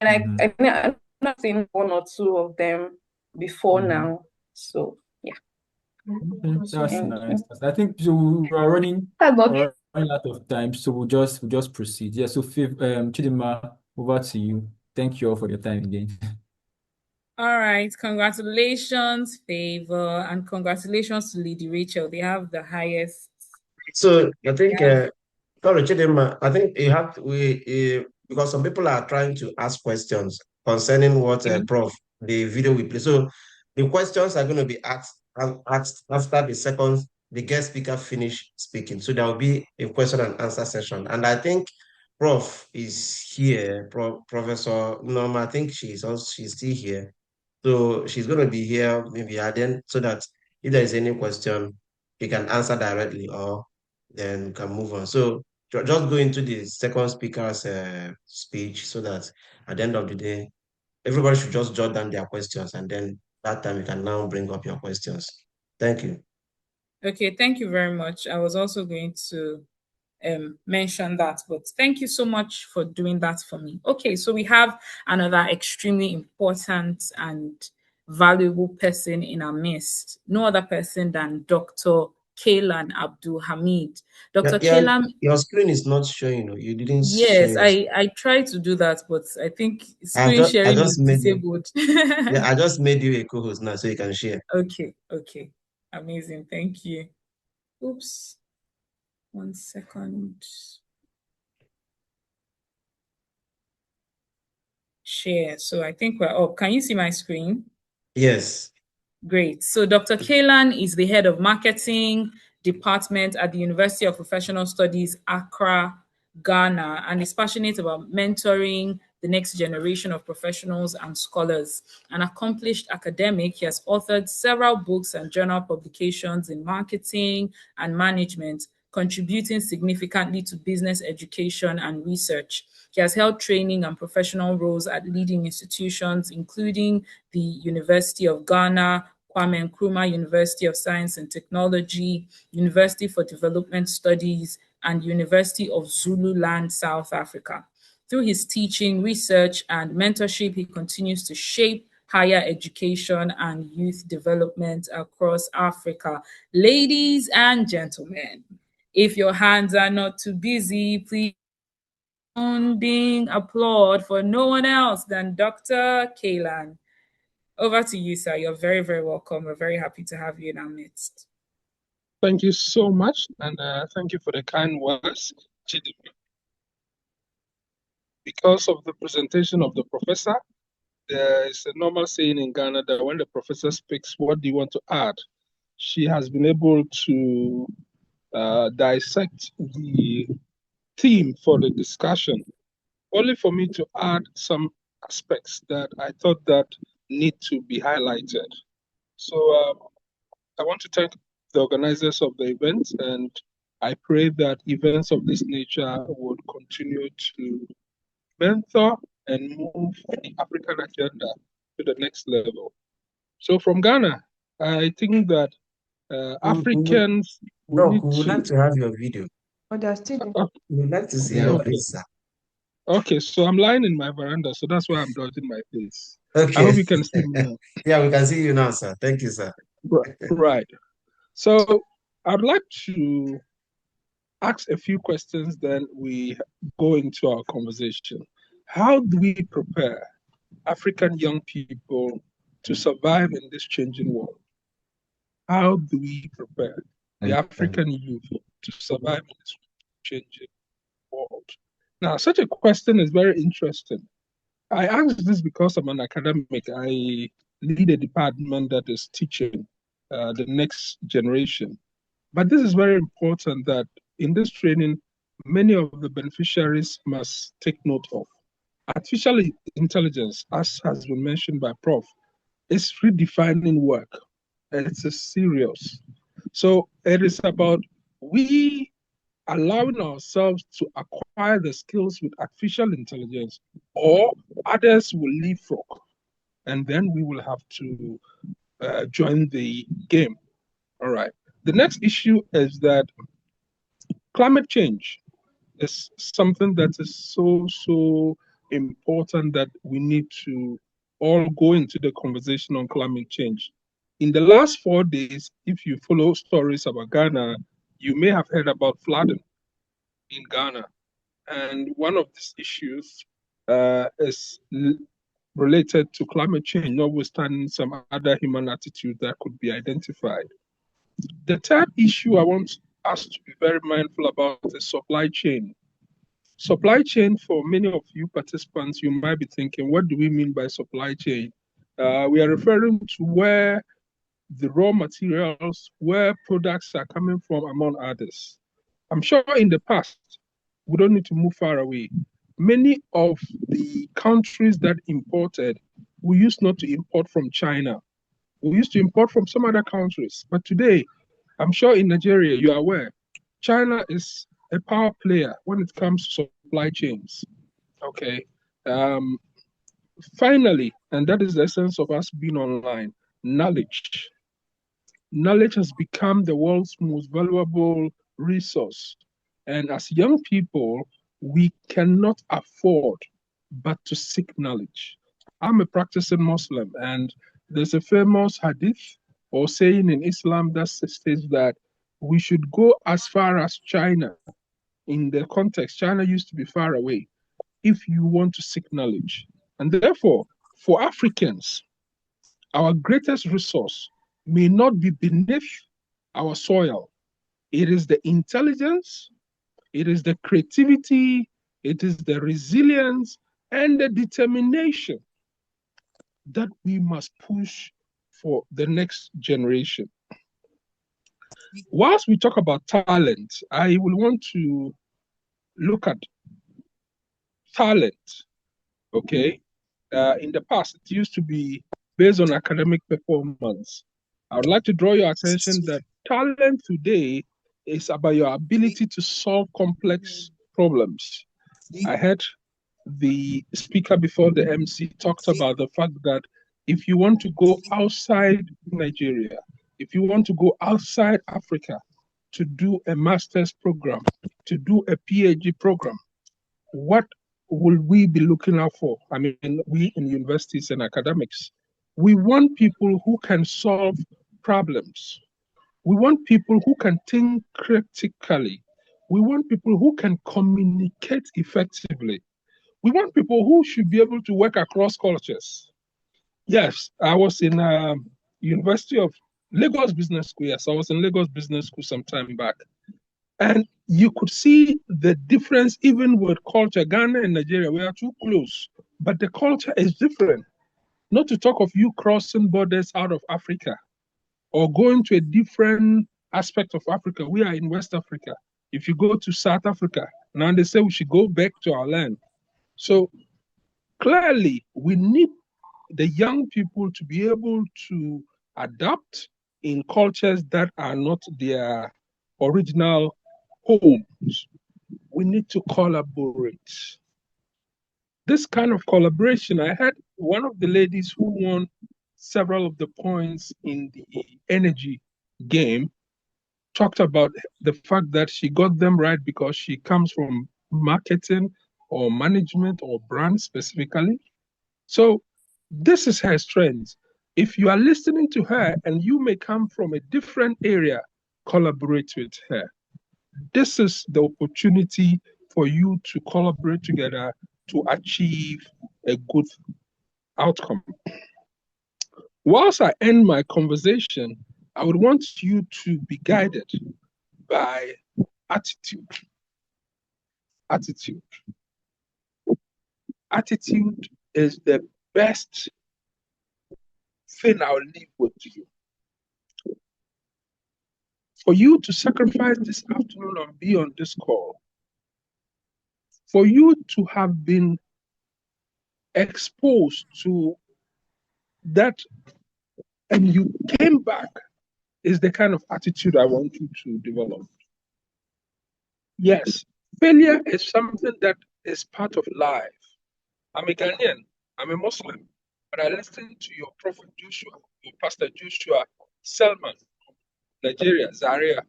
And I'm not seeing one or two of them before now, so yeah. Okay, that's Thank nice. you. I think so we're running That's all. running out of time, so we'll just proceed. Yeah. So, Chidima, over to you. Thank you all for your time again. All right, congratulations, Favor, and congratulations to Lady Rachel. They have the highest. So I think, Yeah. sorry, Chidima, I think you have to, because some people are trying to ask questions concerning what Prof, the video we play. So the questions are going to be asked after the guest speaker finish speaking. So there will be a question and answer session. And I think Prof is here, Professor Norma, I think she's still here. So she's going to be here maybe at the end so that if there is any question, you can answer directly or then we can move on. So just go into the second speaker's speech so that at the end of the day, everybody should just jot down their questions and then that time you can now bring up your questions. Thank you. Okay, thank you very much. I was also going to mention that, but thank you so much for doing that for me. Okay, so we have another extremely important and valuable person in our midst. No other person than Dr. Kaylan Abdul Hamid. Dr. Kaylan, your screen is not showing. You didn't share yes, your I tried to do that, but I think I screen sharing just is made disabled. yeah, I just made you a co-host now so you can share. Okay, amazing, thank you. Oops, 1 second. Share. So I think we're up. Can you see my screen? Yes. Great. So Dr. Kaylan is the head of marketing department at the University of Professional Studies, Accra, Ghana, and is passionate about mentoring the next generation of professionals and scholars. An accomplished academic, he has authored several books and journal publications in marketing and management, contributing significantly to business education and research. He has held training and professional roles at leading institutions, including the University of Ghana, Kwame Nkrumah University of Science and Technology, University for Development Studies, and University of Zululand, South Africa. Through his teaching, research, and mentorship, he continues to shape higher education and youth development across Africa. Ladies and gentlemen, if your hands are not too busy, please being applaud for no one else than Dr. Kaylan. Over to you, sir. You're very, very welcome. We're very happy to have you in our midst. Thank you so much, and thank you for the kind words, Chidima. Because of the presentation of the professor, there is a normal saying in Ghana that when the professor speaks, what do you want to add? She has been able to dissect the theme for the discussion, only for me to add some aspects that I thought that need to be highlighted. So I want to thank the organizers of the event, and I pray that events of this nature would continue to mentor and move the African agenda to the next level. So from Ghana, I think that Africans we would like to have your video. Oh, they're still there. We would like to see your face, sir. Okay, so I'm lying in my veranda, so that's why I'm dodging my face. Okay. I hope you can see me now. Yeah, we can see you now, sir. Thank you, sir. Right. So I'd like to ask a few questions, then we go into our conversation. How do we prepare African young people to survive in this changing world? How do we prepare the African youth to survive in this changing world? Now, such a question is very interesting. I ask this because I'm an academic. I lead a department that is teaching the next generation. But this is very important that in this training, many of the beneficiaries must take note of. Artificial intelligence, as has been mentioned by Prof, is redefining work. It's serious. So it is about we allowing ourselves to acquire the skills with artificial intelligence, or others will leapfrog, and then we will have to join the game. All right. The next issue is that climate change is something that is so important that we need to all go into the conversation on climate change. In the last 4 days, if you follow stories about Ghana, you may have heard about flooding in Ghana. And one of these issues is related to climate change, notwithstanding some other human attitude that could be identified. The third issue I want us to be very mindful about is supply chain. Supply chain, for many of you participants, you might be thinking, what do we mean by supply chain? We are referring to where the raw materials, where products are coming from, among others. I'm sure in the past, we don't need to move far away. Many of the countries that imported, we used not to import from China. We used to import from some other countries. But today, I'm sure in Nigeria, you are aware, China is a power player when it comes to supply chains. Okay. Finally, and that is the essence of us being online, knowledge. Knowledge has become the world's most valuable resource. And as young people, we cannot afford but to seek knowledge. I'm a practicing Muslim, and there's a famous hadith or saying in Islam that states that we should go as far as China. In the context, China used to be far away if you want to seek knowledge. And therefore, for Africans, our greatest resource may not be beneath our soil. It is the intelligence, it is the creativity, it is the resilience and the determination that we must push for the next generation. Whilst we talk about talent, I will want to look at talent, okay? In the past, it used to be based on academic performance. I would like to draw your attention that talent today is about your ability to solve complex problems. I heard the speaker before the MC talked about the fact that if you want to go outside Nigeria, if you want to go outside Africa to do a master's program, to do a PhD program, what will we be looking out for? I mean, we in universities and academics, we want people who can solve problems. We want people who can think critically. We want people who can communicate effectively. We want people who should be able to work across cultures. Yes, I was in University of Lagos Business School. Yes, I was in Lagos Business School some time back. And you could see the difference even with culture. Ghana and Nigeria, we are too close, but the culture is different. Not to talk of you crossing borders out of Africa or going to a different aspect of Africa. We are in West Africa. If you go to South Africa, now they say we should go back to our land. So clearly, we need the young people to be able to adapt in cultures that are not their original homes. We need to collaborate. This kind of collaboration, I had one of the ladies who won several of the points in the energy game talked about the fact that she got them right because she comes from marketing or management or brand specifically. So this is her strength. If you are listening to her and you may come from a different area, collaborate with her. This is the opportunity for you to collaborate together to achieve a good outcome. Whilst I end my conversation, I would want you to be guided by attitude. Attitude. Attitude is the best thing I'll leave with you. For you to sacrifice this afternoon and be on this call, for you to have been exposed to that and you came back, is the kind of attitude I want you to develop. Yes, failure is something that is part of life. I'm a Ghanaian, I'm a Muslim, but I listened to your Prophet Joshua, your Pastor Joshua Selman, Nigeria, Zaria,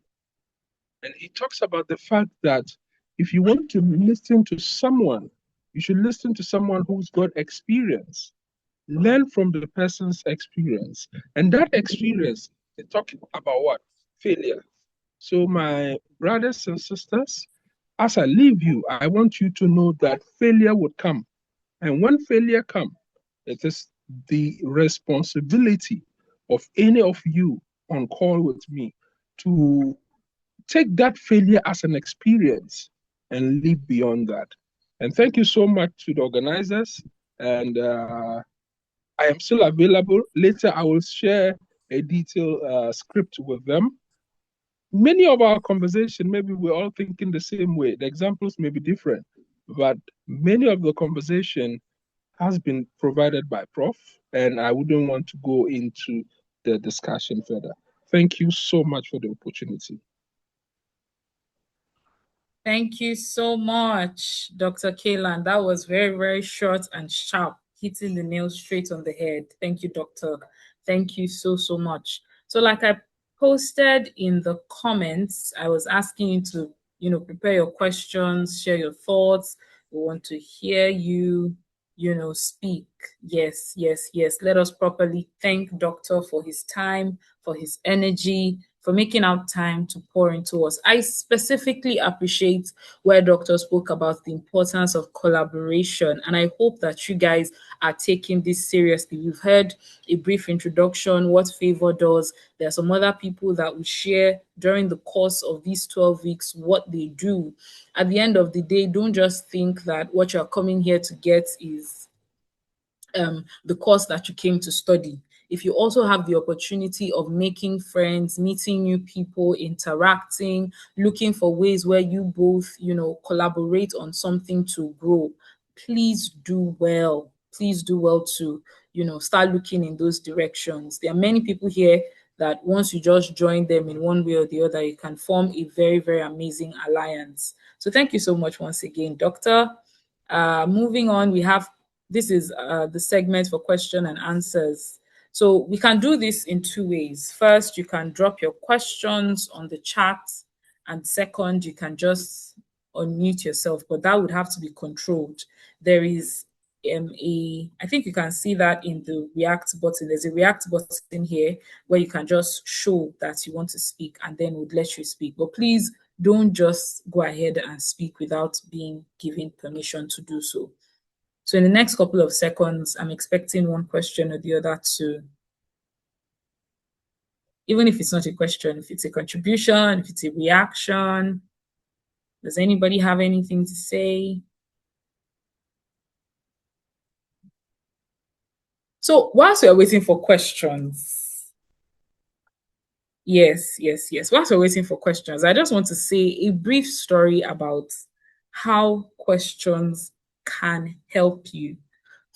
and he talks about the fact that if you want to listen to someone, you should listen to someone who's got experience. Learn from the person's experience. And that experience, they talk about what? Failure. So my brothers and sisters, as I leave you, I want you to know that failure would come. And when failure comes, it is the responsibility of any of you on call with me to take that failure as an experience and live beyond that. And thank you so much to the organizers. And I am still available. Later, I will share a detailed script with them. Many of our conversation, maybe we're all thinking the same way. The examples may be different, but many of the conversation has been provided by Prof, and I wouldn't want to go into the discussion further. Thank you so much for the opportunity. Thank you so much, Dr. Kaylan. That was very, very short and sharp, hitting the nail straight on the head. Thank you, Doctor. Thank you so, so much. So like I posted in the comments, I was asking you to, prepare your questions, share your thoughts. We want to hear you, speak. Yes, yes, yes. Let us properly thank Doctor for his time, for his energy, for making out time to pour into us. I specifically appreciate where Doctor spoke about the importance of collaboration, and I hope that you guys are taking this seriously. We've heard a brief introduction, what Favor does. There are some other people that will share during the course of these 12 weeks what they do. At the end of the day, don't just think that what you're coming here to get is the course that you came to study. If you also have the opportunity of making friends, meeting new people, interacting, looking for ways where you both, collaborate on something to grow, please do well. Please do well to, start looking in those directions. There are many people here that once you just join them in one way or the other, you can form a very, very amazing alliance. So thank you so much once again, Doctor. Moving on, this is the segment for question and answers. So we can do this in two ways. First, you can drop your questions on the chat, and second, you can just unmute yourself, but that would have to be controlled. There is I think you can see that in the react button. There's a react button here where you can just show that you want to speak, and then we'd let you speak. But please don't just go ahead and speak without being given permission to do so. So in the next couple of seconds, I'm expecting one question or the other to, even if it's not a question, if it's a contribution, if it's a reaction. Does anybody have anything to say? So whilst we're waiting for questions, yes. Whilst we're waiting for questions, I just want to say a brief story about how questions can help you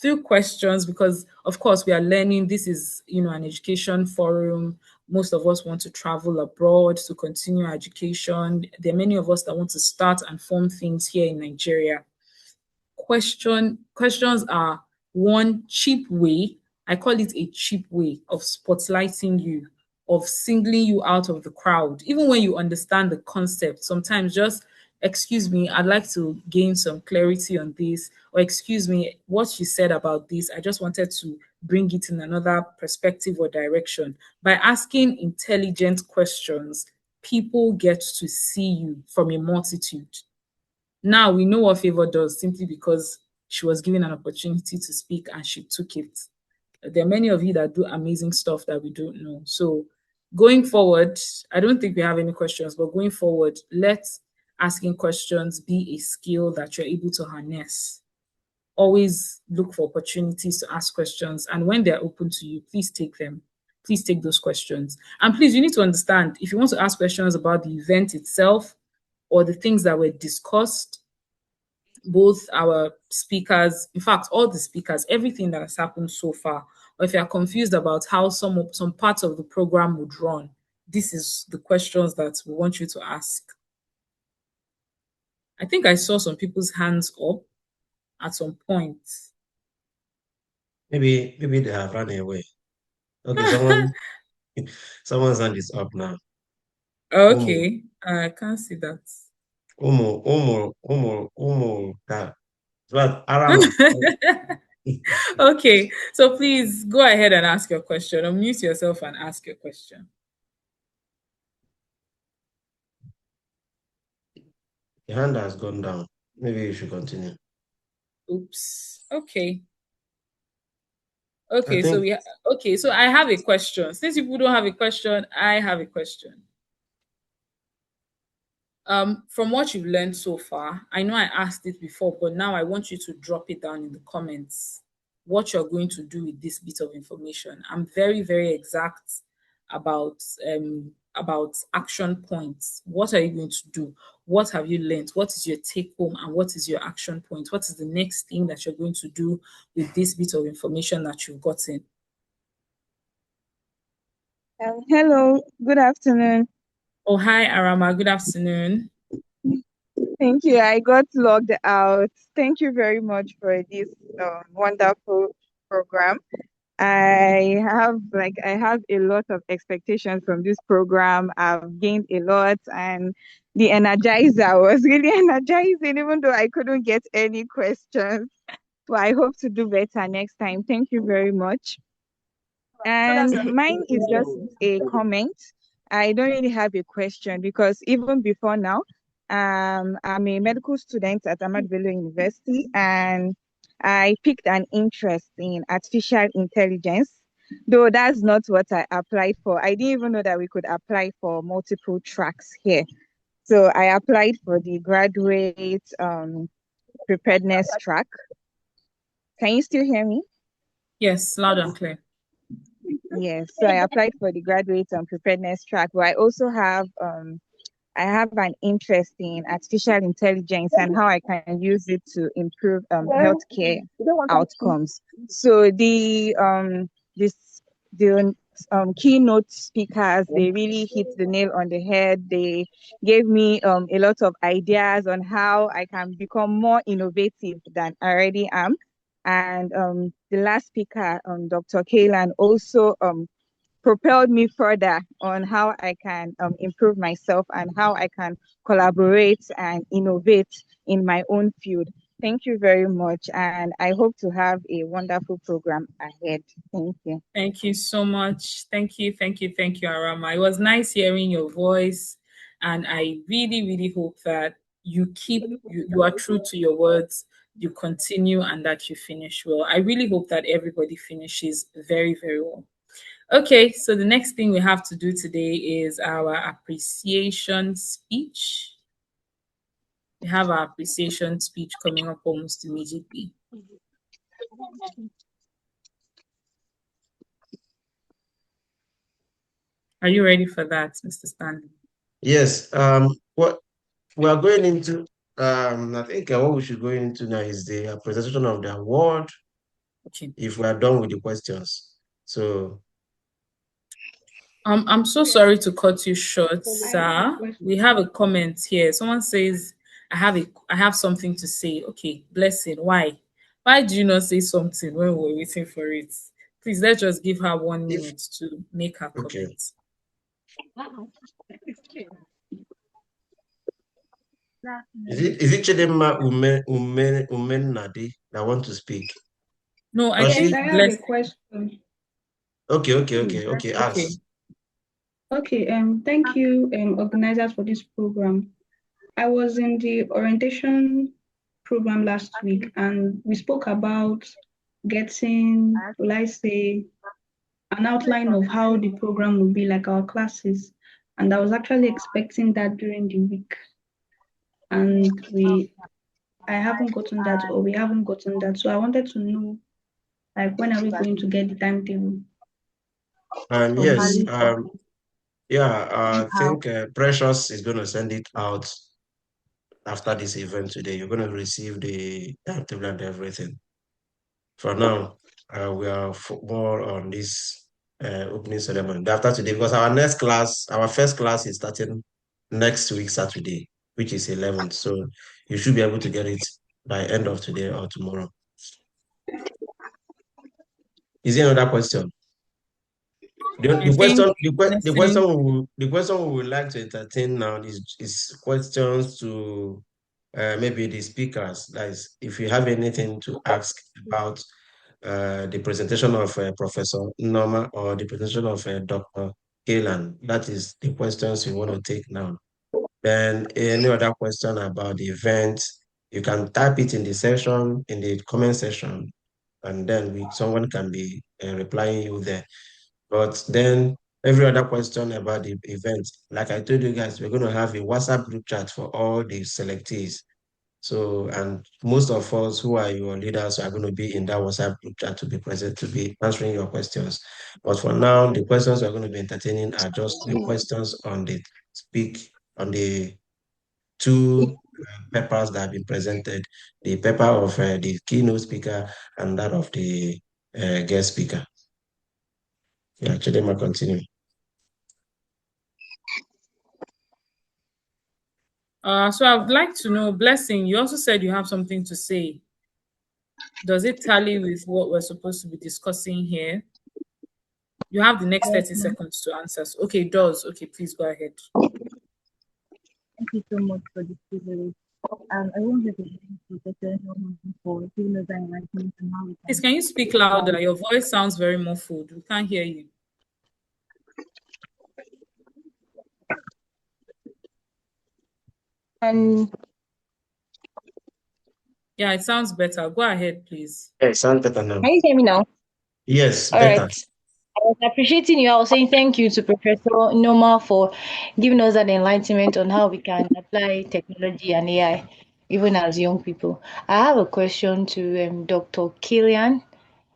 through questions, because of course we are learning. This is an education forum. Most of us want to travel abroad to continue our education. There are many of us that want to start and form things here in Nigeria. Questions are one cheap way, I call it a cheap way of spotlighting you, of singling you out of the crowd. Even when you understand the concept, sometimes just, excuse me, I'd like to gain some clarity on this, or excuse me, what you said about this, I just wanted to bring it in another perspective or direction. By asking intelligent questions, people get to see you from a multitude. Now we know what Favor does simply because she was given an opportunity to speak and she took it. There are many of you that do amazing stuff that we don't know. So going forward, I don't think we have any questions, but going forward, let asking questions be a skill that you're able to harness. Always look for opportunities to ask questions, and when they're open to you, please take them. Please take those questions. And please, you need to understand, if you want to ask questions about the event itself or the things that were discussed, both our speakers, in fact, all the speakers, everything that has happened so far, or if you are confused about how some parts of the program would run, this is the questions that we want you to ask. I think I saw some people's hands up at some point. Maybe they have run away. Okay, someone's hand is up now. Okay, I can't see that. Okay, so please go ahead and ask your question. Unmute yourself and ask your question. The hand has gone down. Maybe you should continue. Oops. Okay. Okay, so I have a question. Since people don't have a question, I have a question. From what you've learned so far, I know I asked it before, but now I want you to drop it down in the comments, what you're going to do with this bit of information. I'm very, very exact about action points. What are you going to do? What have you learned? What is your take home and what is your action point? What is the next thing that you're going to do with this bit of information that you've gotten? Hello, good afternoon. Oh, hi, Arama. Good afternoon. Thank you. I got logged out. Thank you very much for this wonderful program. I have a lot of expectations from this program. I've gained a lot, and the Energizer was really energizing, even though I couldn't get any questions. But I hope to do better next time. Thank you very much. And mine is just a comment. I don't really have a question because even before now, I'm a medical student at Ahmadu Bello University, and I picked an interest in artificial intelligence, though that's not what I applied for. I didn't even know that we could apply for multiple tracks here. So I applied for the graduate preparedness track. Can you still hear me? Yes, loud and clear. Yes, so I applied for the graduate preparedness track, but I also have an interest in artificial intelligence and how I can use it to improve healthcare outcomes. So the keynote speakers, they really hit the nail on the head. They gave me a lot of ideas on how I can become more innovative than I already am. And the last speaker, Dr. Kaylan, also propelled me further on how I can improve myself and how I can collaborate and innovate in my own field. Thank you very much, and I hope to have a wonderful program ahead. Thank you. Thank you so much. Thank you, Arama. It was nice hearing your voice, and I really, really hope that you are true to your words, you continue, and that you finish well. I really hope that everybody finishes very, very well. Okay, so the next thing we have to do today is our appreciation speech. We have our appreciation speech coming up almost immediately. Are you ready for that, Mr. Stanley? Yes. What we are going into, I think what we should go into now is the presentation of the award. Okay. If we are done with the questions. So I'm so sorry to cut you short, sir. We have a comment here. Someone says, I have something to say. Okay, blessing. Why? Why do you not say something when we're waiting for it? Please, let's just give her 1 minute to make her comment. Is it Chidema Umen Nadi that want to speak? No, I think I have a question. Okay. Ask. Okay, thank you, organizers, for this program. I was in the orientation program last week, and we spoke about getting, will I say, an outline of how the program will be, like our classes. And I was actually expecting that during the week. And I haven't gotten that, or we haven't gotten that. So I wanted to know, like, when are we going to get the timetable? Yes, yeah, I think Precious is going to send it out after this event today. You're going to receive the timetable and everything. For now, we are more on this opening ceremony after today, because our first class is starting next week, Saturday, which is 11th. So you should be able to get it by end of today or tomorrow. Is there another question? The question we would like to entertain now is questions to maybe the speakers. That is, if you have anything to ask about the presentation of Professor Norma or the presentation of Dr. Kaelan, that is the questions we want to take now. Then any other question about the event, you can type it in the section, in the comment section, and then someone can be replying you there. But then every other question about the event, like I told you guys, we're going to have a WhatsApp group chat for all the selectees. So, and most of us who are your leaders are going to be in that WhatsApp group chat to be present, to be answering your questions. But for now, the questions we're going to be entertaining are just the questions on the two papers that have been presented, the paper of the keynote speaker and that of the guest speaker. Yeah, actually, I'm continue. So I would like to know, Blessing, you also said you have something to say. Does it tally with what we're supposed to be discussing here? You have the next 30 seconds to answer. Okay, it does. Okay, please go ahead. Thank you so much for this privilege. I wanted to thank Professor Norman for giving us that enlightenment and how we can. Please, can you speak louder? Your voice sounds very muffled. We can't hear you. Yeah, it sounds better. Go ahead, please. Yeah, it sounds better now. Can you hear me now? Yes, All better. right. I was appreciating you. I was saying thank you to Professor Noma for giving us that enlightenment on how we can apply technology and AI, even as young people. I have a question to Dr. Kaelan.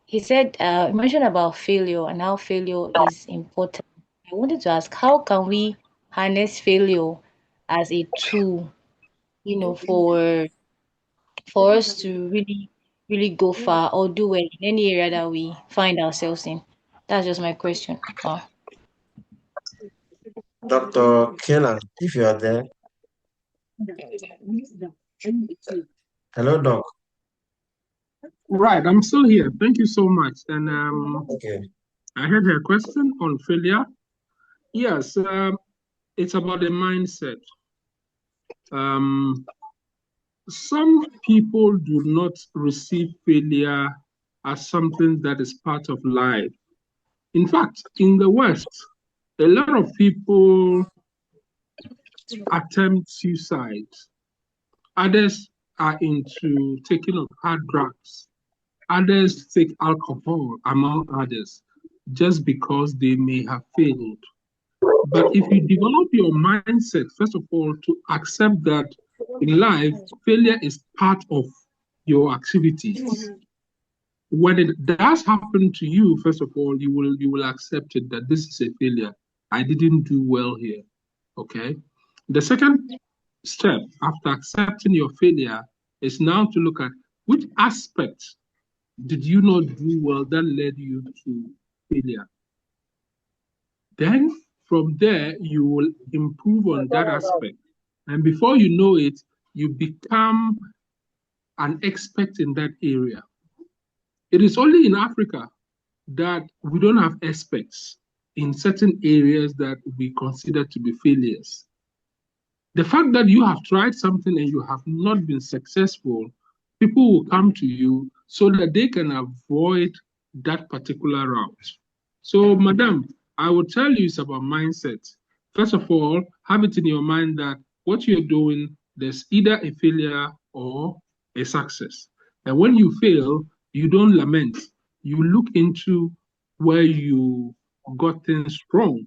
He said, he mentioned about failure and how failure is important. I wanted to ask, how can we harness failure as a tool, for us to really go far or do well in any area that we find ourselves in? That's just my question. Dr. Kaelan, if you are there. Hello, Doc. Right, I'm still here. Thank you so much. And okay. I heard her question on failure. Yes, it's about the mindset. Some people do not receive failure as something that is part of life. In fact, in the West, a lot of people attempt suicide. Others are into taking of hard drugs. Others take alcohol, among others, just because they may have failed. But if you develop your mindset, first of all, to accept that in life, failure is part of your activities. When it does happen to you, first of all, you will accept it that this is a failure. I didn't do well here. Okay. The second step after accepting your failure is now to look at which aspects did you not do well that led you to failure. Then from there, you will improve on that aspect. And before you know it, you become an expert in that area. It is only in Africa that we don't have experts in certain areas that we consider to be failures. The fact that you have tried something and you have not been successful, people will come to you so that they can avoid that particular route. So, madam, I will tell you it's about mindset. First of all, have it in your mind that what you're doing, there's either a failure or a success. And when you fail, you don't lament. You look into where you got things wrong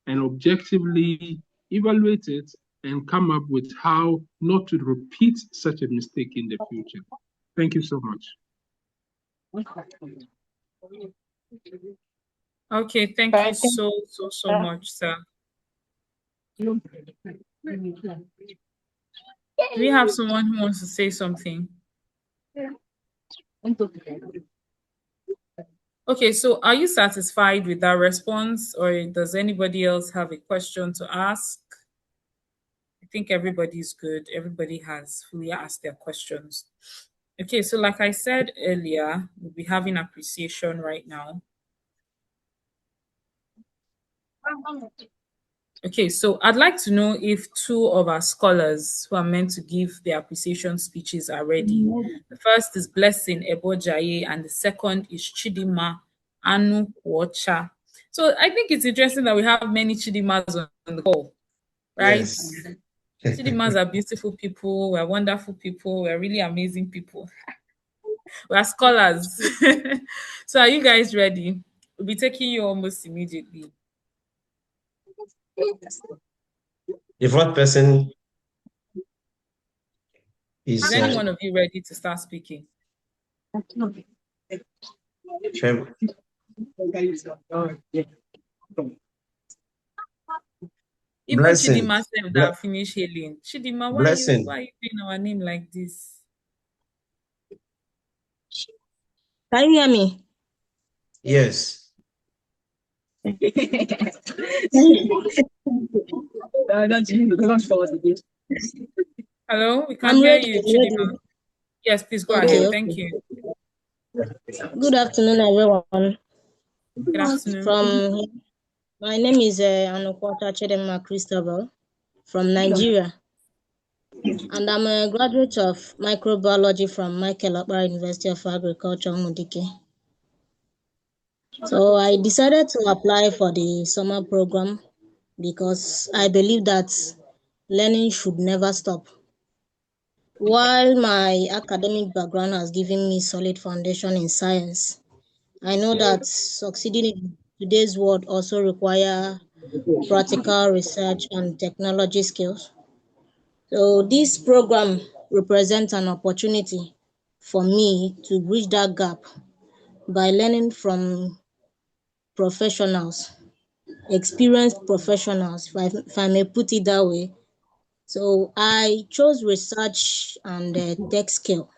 and objectively evaluate it and come up with how not to repeat such a mistake in the future. Thank you so much. Okay, thank you so much, sir. Do we have someone who wants to say something? Okay, so are you satisfied with that response, or does anybody else have a question to ask? I think everybody's good. Everybody has fully asked their questions. Okay, so like I said earlier, we'll be having appreciation right now. Okay, so I'd like to know if two of our scholars who are meant to give their appreciation speeches are ready. The first is Blessing Ebojaye, and the second is Chidima Anu Kwocha. So I think it's interesting that we have many Chidimas on the call, right? Yes. Chidimas are beautiful people, we're wonderful people, we're really amazing people. We're scholars. So are you guys ready? We'll be taking you almost immediately. The fourth person is Is any one of you ready to start speaking? Even Blessing. Chidima said that finish hailing. Chidima, why are you doing our name like this? Can you hear me? Yes. Hello, we can hear you, Chidima. Yes, please go ahead. Thank you. Good afternoon, everyone. Good afternoon. My name is Anukwata Chidima Christabel from Nigeria, and I'm a graduate of microbiology from Michael Akpara University of Agriculture, Mudike. So I decided to apply for the summer program because I believe that learning should never stop. While my academic background has given me solid foundation in science, I know that succeeding in today's world also requires practical research and technology skills. So this program represents an opportunity for me to bridge that gap by learning from professionals, experienced professionals, if I may put it that way. So I chose research and tech skill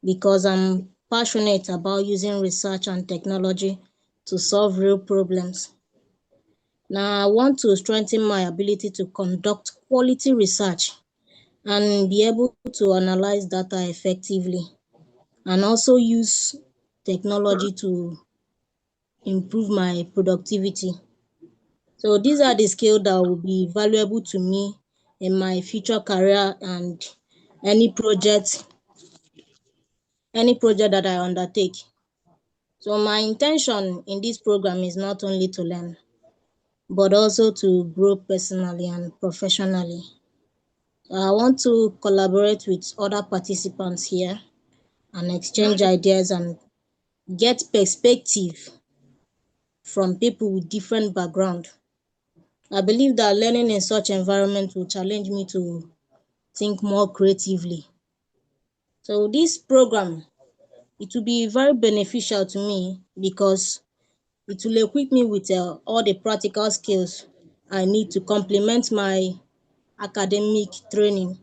because I'm passionate about using research and technology to solve real problems. Now I want to strengthen my ability to conduct quality research and be able to analyze data effectively and also use technology to improve my productivity. So these are the skills that will be valuable to me in my future career and any project that I undertake. So my intention in this program is not only to learn, but also to grow personally and professionally. I want to collaborate with other participants here and exchange ideas and get perspective from people with different background. I believe that learning in such environment will challenge me to think more creatively. So this program, it will be very beneficial to me because it will equip me with all the practical skills I need to complement my academic training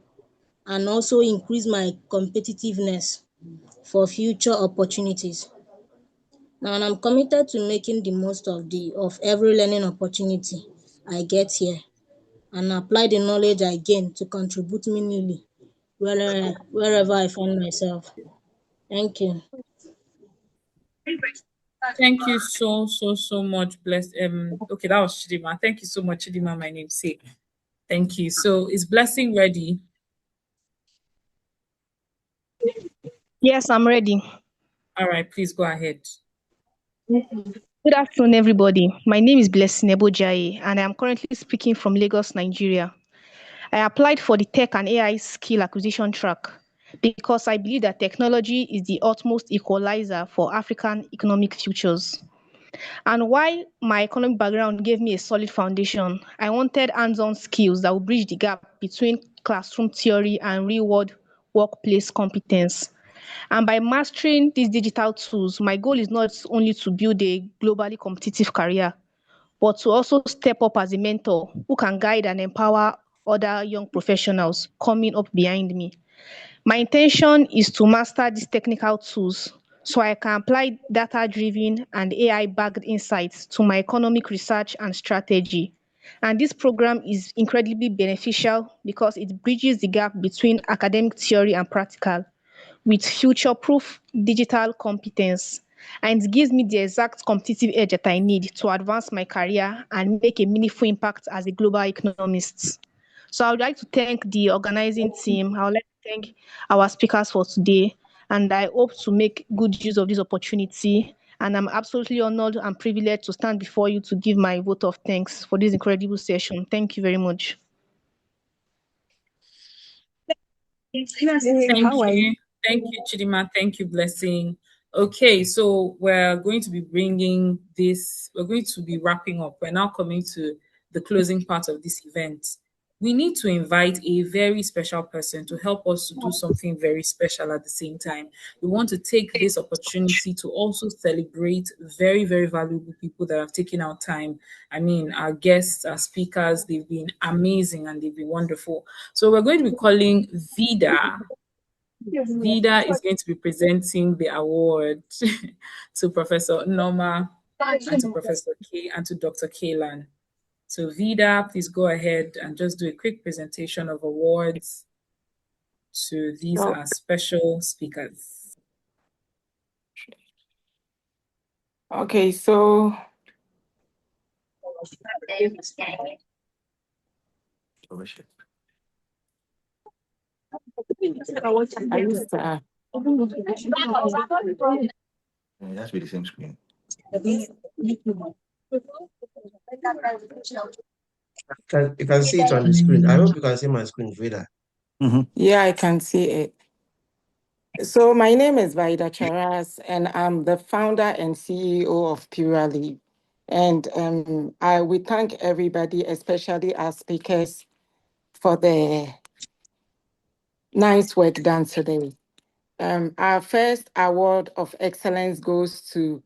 and also increase my competitiveness for future opportunities. Now, I'm committed to making the most of every learning opportunity I get here and apply the knowledge I gain to contribute meaningfully wherever I find myself. Thank you. Thank you so much, Bless. Okay, that was Chidima. Thank you so much, Chidima, my namesake. Thank you. So is Blessing ready? Yes, I'm ready. All right, please go ahead. Good afternoon, everybody. My name is Blessing Ebojaye, and I am currently speaking from Lagos, Nigeria. I applied for the Tech and AI Skill Acquisition track, because I believe that technology is the utmost equalizer for African economic futures. And while my economic background gave me a solid foundation, I wanted hands-on skills that would bridge the gap between classroom theory and real-world workplace competence. And by mastering these digital tools, my goal is not only to build a globally competitive career, but to also step up as a mentor who can guide and empower other young professionals coming up behind me. My intention is to master these technical tools so I can apply data-driven and AI-backed insights to my economic research and strategy. And this program is incredibly beneficial because it bridges the gap between academic theory and practical with future-proof digital competence. And it gives me the exact competitive edge that I need to advance my career and make a meaningful impact as a global economist. So I would like to thank the organizing team. I would like to thank our speakers for today. And I hope to make good use of this opportunity. And I'm absolutely honored and privileged to stand before you to give my vote of thanks for this incredible session. Thank you very much. Thank you. Thank you, Chidima. Thank you, Blessing. Okay, so we're going to be wrapping up. We're now coming to the closing part of this event. We need to invite a very special person to help us to do something very special at the same time. We want to take this opportunity to also celebrate very, very valuable people that have taken our time. I mean, our guests, our speakers, they've been amazing and they've been wonderful. So we're going to be calling Vida. Vida is going to be presenting the award to Professor Norma and to Professor K and to Dr. Kaylan. So Vida, please go ahead and just do a quick presentation of awards to these special speakers. Okay, so That's be the same screen. You can see it on the screen. I hope you can see my screen, Vida. Yeah, I can see it. So my name is Vida Charas, and I'm the founder and CEO of Puraleaf. And we thank everybody, especially our speakers, for the nice work done today. Our first award of excellence goes to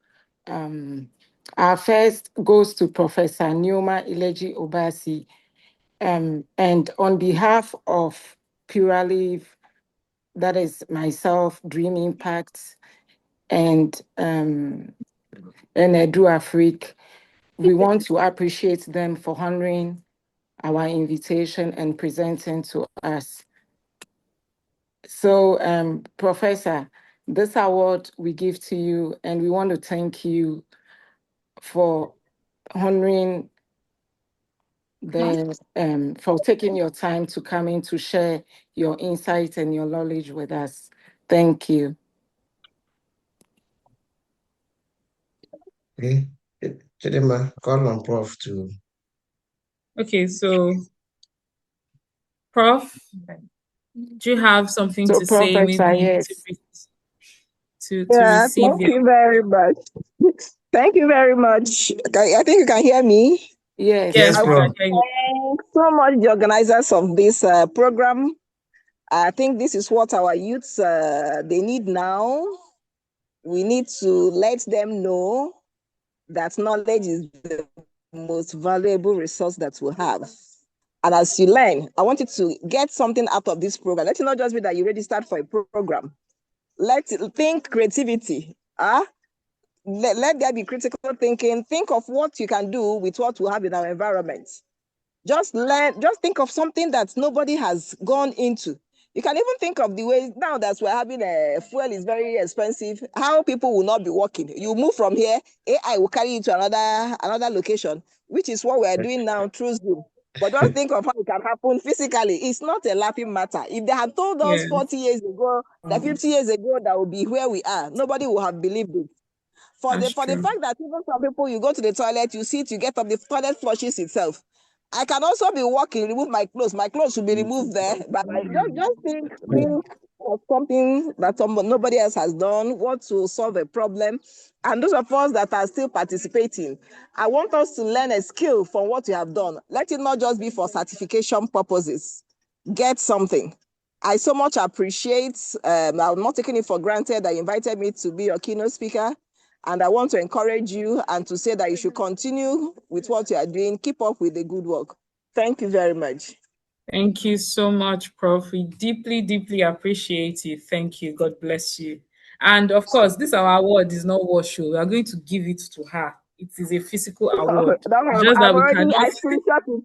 Professor Nneoma Ileji Obasi. And on behalf of Puraleaf, that is myself, Dream Impact, and Edu Afrique, we want to appreciate them for honoring our invitation and presenting to us. So, Professor, this award we give to you, and we want to thank you for honoring for taking your time to come in to share your insights and your knowledge with us. Thank you. Okay, Chidima, call on Prof to. Okay, so Prof, do you have something to say? Maybe yes. to receive thank you very much. Thank you very much. I think you can hear me. Yes, yes, Prof. Thanks so much, the organizers of this program. I think this is what our youths they need now. We need to let them know that knowledge is the most valuable resource that we have. And as you learn, I want you to get something out of this program. Let it not just be that you registered for a program. Let it think creativity. Let there be critical thinking. Think of what you can do with what we have in our environment. Just think of something that nobody has gone into. You can even think of the way now that we're having fuel is very expensive, how people will not be working. You move from here, AI will carry you to another location, which is what we're doing now through Zoom. But just think of how it can happen physically. It's not a laughing matter. If they had told us 40 years ago, 50 years ago, that would be where we are, nobody would have believed it. For the fact that even some people, you go to the toilet, you sit, you get up, the toilet flushes itself. I can also be walking, remove my clothes. My clothes will be removed there. But I just think of something that nobody else has done, what to solve a problem. And those of us that are still participating, I want us to learn a skill from what you have done. Let it not just be for certification purposes. Get something. I so much appreciate, I'm not taking it for granted that you invited me to be your keynote speaker. And I want to encourage you and to say that you should continue with what you are doing. Keep up with the good work. Thank you very much. Thank you so much, Prof. We deeply, deeply appreciate it. Thank you. God bless you. And of course, this our award is not war show. We are going to give it to her. It is a physical award. Just that we can I just... screenshot it.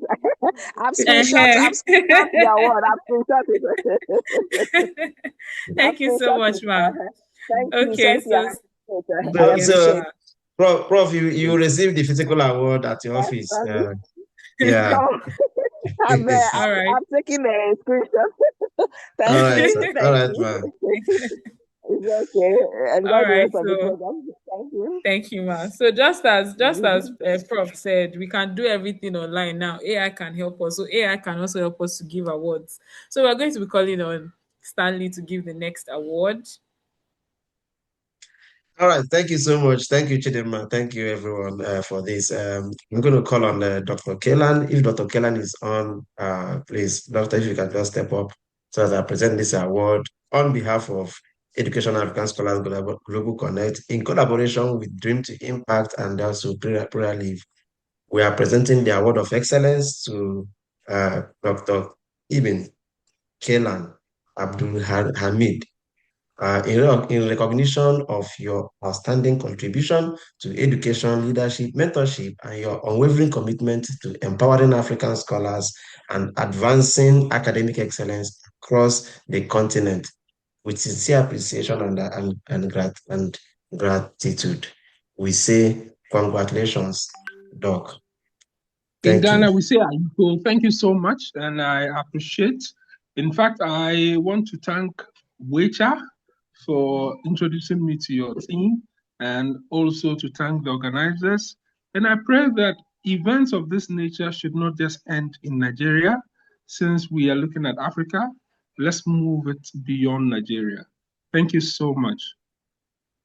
I've screenshot the award. I've screenshot it. Thank you so much, ma. Thank Okay, you. so Prof, you received the physical award at your office. Yeah. I'm taking a screenshot. Thank you. All right, man. It's okay. Enjoy all the right, rest of the so program. Thank you. thank you, ma. So just as Prof said, we can do everything online now. AI can help us. So AI can also help us to give awards. So we're going to be calling on Stanley to give the next award. All right, thank you so much. Thank you, Chidinma. Thank you, everyone, for this. I'm going to call on Dr. Kellan. If Dr. Kellan is on, please, Doctor, if you can just step up so as I present this award on behalf of Education African Scholars Global Connect in collaboration with Dream to Impact and also Prayer Live. We are presenting the Award of Excellence to Dr. Ibn Kellan Abdul Hamid. In recognition of your outstanding contribution to education, leadership, mentorship, and your unwavering commitment to empowering African scholars and advancing academic excellence across the continent, with sincere appreciation and gratitude. We say congratulations, Doc. In Ghana, we say Ayiko. Thank you so much, and I appreciate. In fact, I want to thank Wecha for introducing me to your team, and also to thank the organizers. And I pray that events of this nature should not just end in Nigeria. Since we are looking at Africa, let's move it beyond Nigeria. Thank you so much.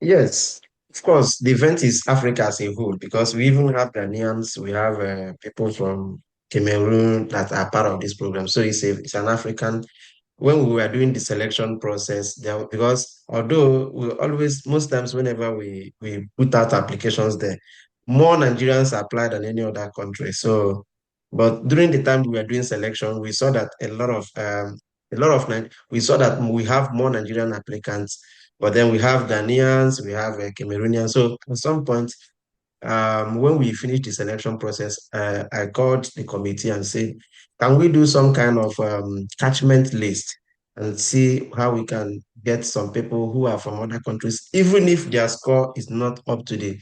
Yes, of course, the event is Africa as a whole, because we even have Ghanaians, we have people from Cameroon that are part of this program. So it's an African. When we were doing the selection process, because although most times whenever we put out applications there, more Nigerians apply than any other country. So, but during the time we were doing selection, we saw that we saw that we have more Nigerian applicants, but then we have Ghanaians, we have Cameroonians. So at some point, when we finished the selection process, I called the committee and said, can we do some kind of catchment list and see how we can get some people who are from other countries, even if their score is not up to the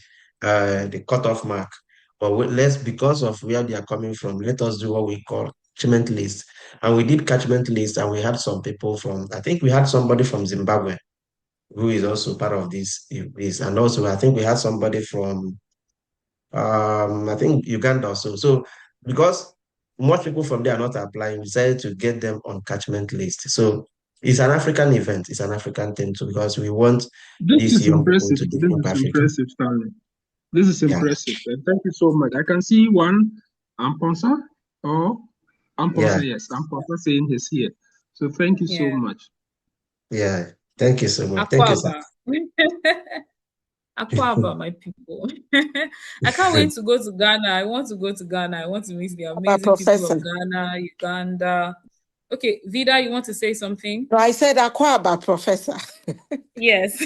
cutoff mark. But because of where they are coming from, let us do what we call catchment list. And we did catchment list, and we had some people I think we had somebody from Zimbabwe who is also part of this. And also, I think we had somebody from I think Uganda also. So because most people from there are not applying, we decided to get them on catchment list. So it's an African event. It's an African thing too, because we want these young people to develop Africa. Impressive, Stanley. This is impressive. And thank you so much. I can see one Amponsa. Yes, Amponsa saying he's here. So thank you so much. Yeah, thank you so much. Thank you, sir. Akwaaba, my people. I can't wait to go to Ghana. I want to go to Ghana. I want to meet the amazing people of Ghana, Uganda. Okay, Vida, you want to say something? No, I said Akwaaba, Professor. Yes.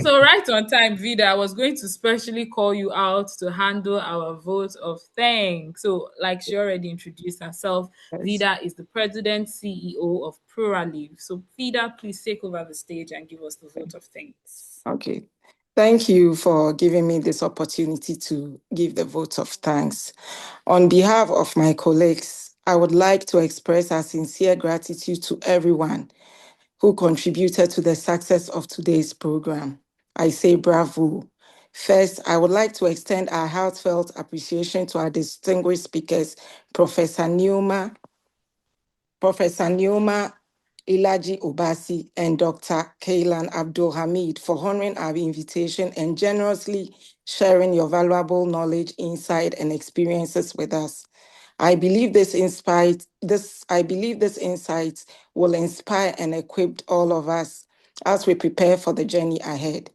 So right on time, Vida, I was going to specially call you out to handle our vote of thanks. So like she already introduced herself, Vida is the president, CEO of Pluralive. So Vida, please take over the stage and give us the vote of thanks. Okay. Thank you for giving me this opportunity to give the vote of thanks. On behalf of my colleagues, I would like to express our sincere gratitude to everyone who contributed to the success of today's program. I say bravo. First, I would like to extend our heartfelt appreciation to our distinguished speakers, Professor Nneoma Ilaji Obasi and Dr. Kailan Abdulhamid for honoring our invitation and generously sharing your valuable knowledge, insight, and experiences with us. I believe these insights will inspire and equip all of us as we prepare for the journey ahead.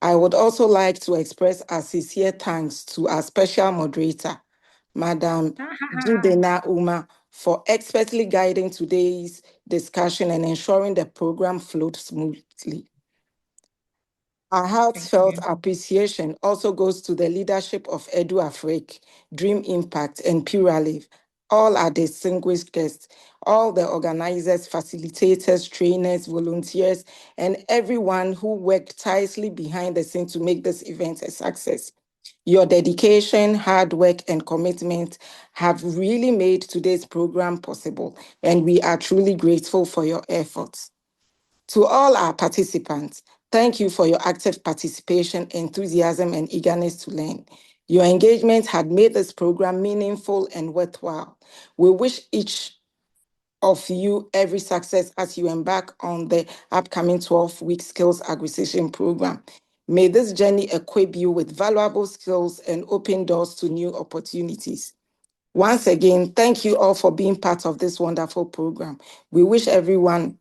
I would also like to express our sincere thanks to our special moderator, Madam Jidena Uma, for expertly guiding today's discussion and ensuring the program flowed smoothly. Our heartfelt appreciation also goes to the leadership of EduAfrique, Dream Impact, and Puralive, all our distinguished guests, all the organizers, facilitators, trainers, volunteers, and everyone who worked tirelessly behind the scenes to make this event a success. Your dedication, hard work, and commitment have really made today's program possible, and we are truly grateful for your efforts. To all our participants, thank you for your active participation, enthusiasm, and eagerness to learn. Your engagement had made this program meaningful and worthwhile. We wish each of you every success as you embark on the upcoming 12-week skills acquisition program. May this journey equip you with valuable skills and open doors to new opportunities. Once again, thank you all for being part of this wonderful program. We wish everyone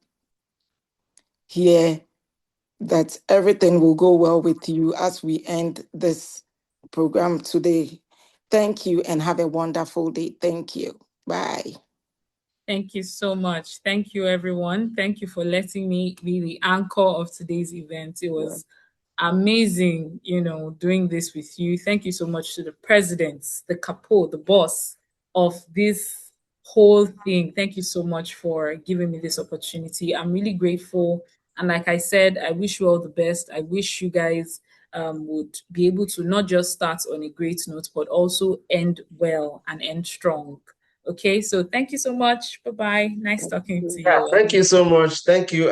here that everything will go well with you as we end this program today. Thank you and have a wonderful day. Thank you. Bye. Thank you so much. Thank you, everyone. Thank you for letting me be the anchor of today's event. It was amazing, doing this with you. Thank you so much to the presidents, the capo, the boss of this whole thing. Thank you so much for giving me this opportunity. I'm really grateful. And like I said, I wish you all the best. I wish you guys would be able to not just start on a great note, but also end well and end strong. Okay, so thank you so much. Bye-bye. Nice talking to you. Thank you so much. Thank you.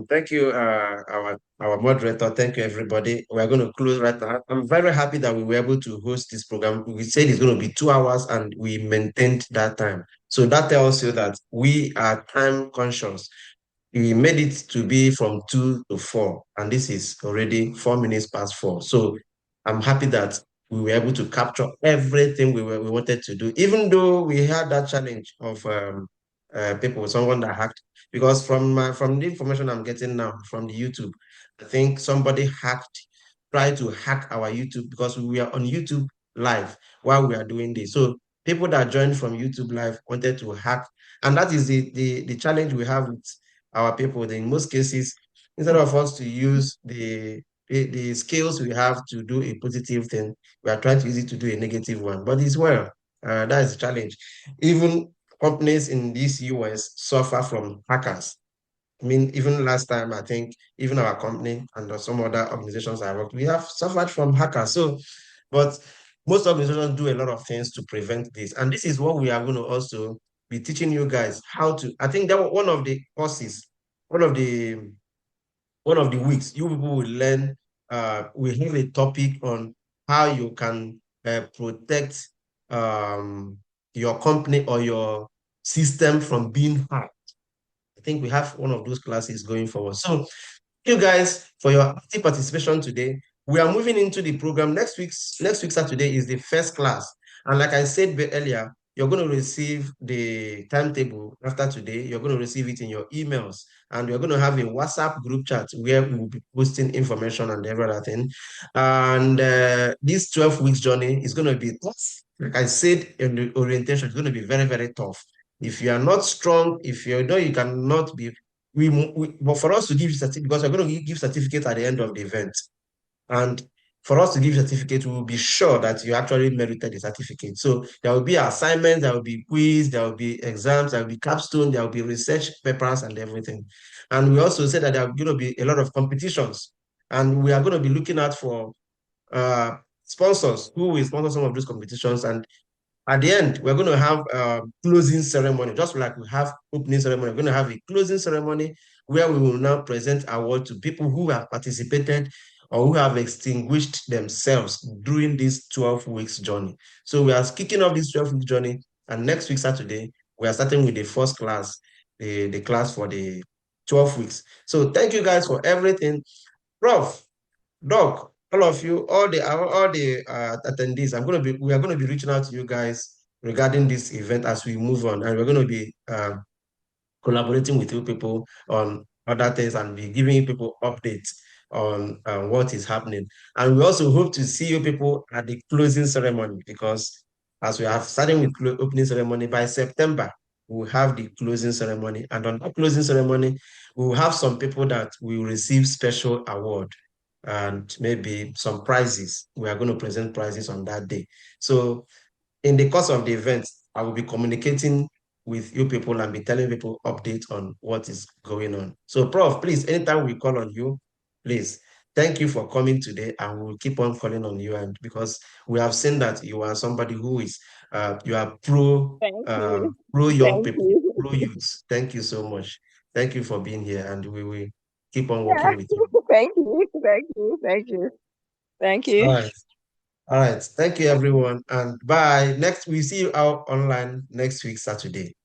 Thank you, our moderator. Thank you, everybody. We're going to close right now. I'm very happy that we were able to host this program. We said it's going to be 2 hours and we maintained that time. So that tells you that we are time conscious. We made it to be from 2 to 4, and this is already 4 minutes past 4. So I'm happy that we were able to capture everything we wanted to do, even though we had that challenge of someone that hacked. Because from the information I'm getting now from the YouTube, I think somebody tried to hack our YouTube because we were on YouTube live while we are doing this. So people that joined from YouTube live wanted to hack, and that is the challenge we have with our people. In most cases, instead of us to use the skills we have to do a positive thing, we are trying to use it to do a negative one. But it's well, that is the challenge. Even companies in this US suffer from hackers. I mean, even last time, I think even our company and some other organizations I worked, we have suffered from hackers. So, but most organizations do a lot of things to prevent this. And this is what we are going to also be teaching you guys how to. I think that one of the courses, one of the weeks, you people will learn, we have a topic on how you can protect your company or your system from being hacked. I think we have one of those classes going forward. So thank you guys for your active participation today. We are moving into the program. Next week Saturday is the first class. And like I said earlier, you're going to receive the timetable after today. You're going to receive it in your emails. And we're going to have a WhatsApp group chat where we will be posting information and every other thing. And this 12 weeks journey is going to be tough. Like I said in the orientation, it's going to be very, very tough. If you are not strong, if you know you cannot be, but for us to give you certificate, because we're going to give certificate at the end of the event. And for us to give certificate, we will be sure that you actually merited the certificate. So there will be assignments, there will be quiz, there will be exams, there will be capstone, there will be research papers and everything. And we also said that there are going to be a lot of competitions. And we are going to be looking out for sponsors who will sponsor some of those competitions. And at the end, we're going to have a closing ceremony, just like we have opening ceremony. We're going to have a closing ceremony where we will now present award to people who have participated or who have extinguished themselves during this 12 weeks journey. So we are kicking off this 12 week journey, and next week, Saturday, we are starting with the first class, the class for the 12 weeks. So thank you guys for everything. Prof, Doc, all of you, all the attendees, we are going to be reaching out to you guys regarding this event as we move on, and we're going to be collaborating with you people on other things and be giving you people updates on what is happening. And we also hope to see you people at the closing ceremony, because as we are starting with opening ceremony, by September, we'll have the closing ceremony. And on that closing ceremony, we will have some people that will receive special award and maybe some prizes. We are going to present prizes on that day. So in the course of the event, I will be communicating with you people and be telling people updates on what is going on. So Prof, please, anytime we call on you, please, thank you for coming today, and we'll keep on calling on you. And because we have seen that you are somebody who is, you are pro young people, pro youths. Thank you so much. Thank you for being here, and we will keep on working with you. Thank you. All right. All right. Thank you, everyone. And bye. We see you out online next week, Saturday.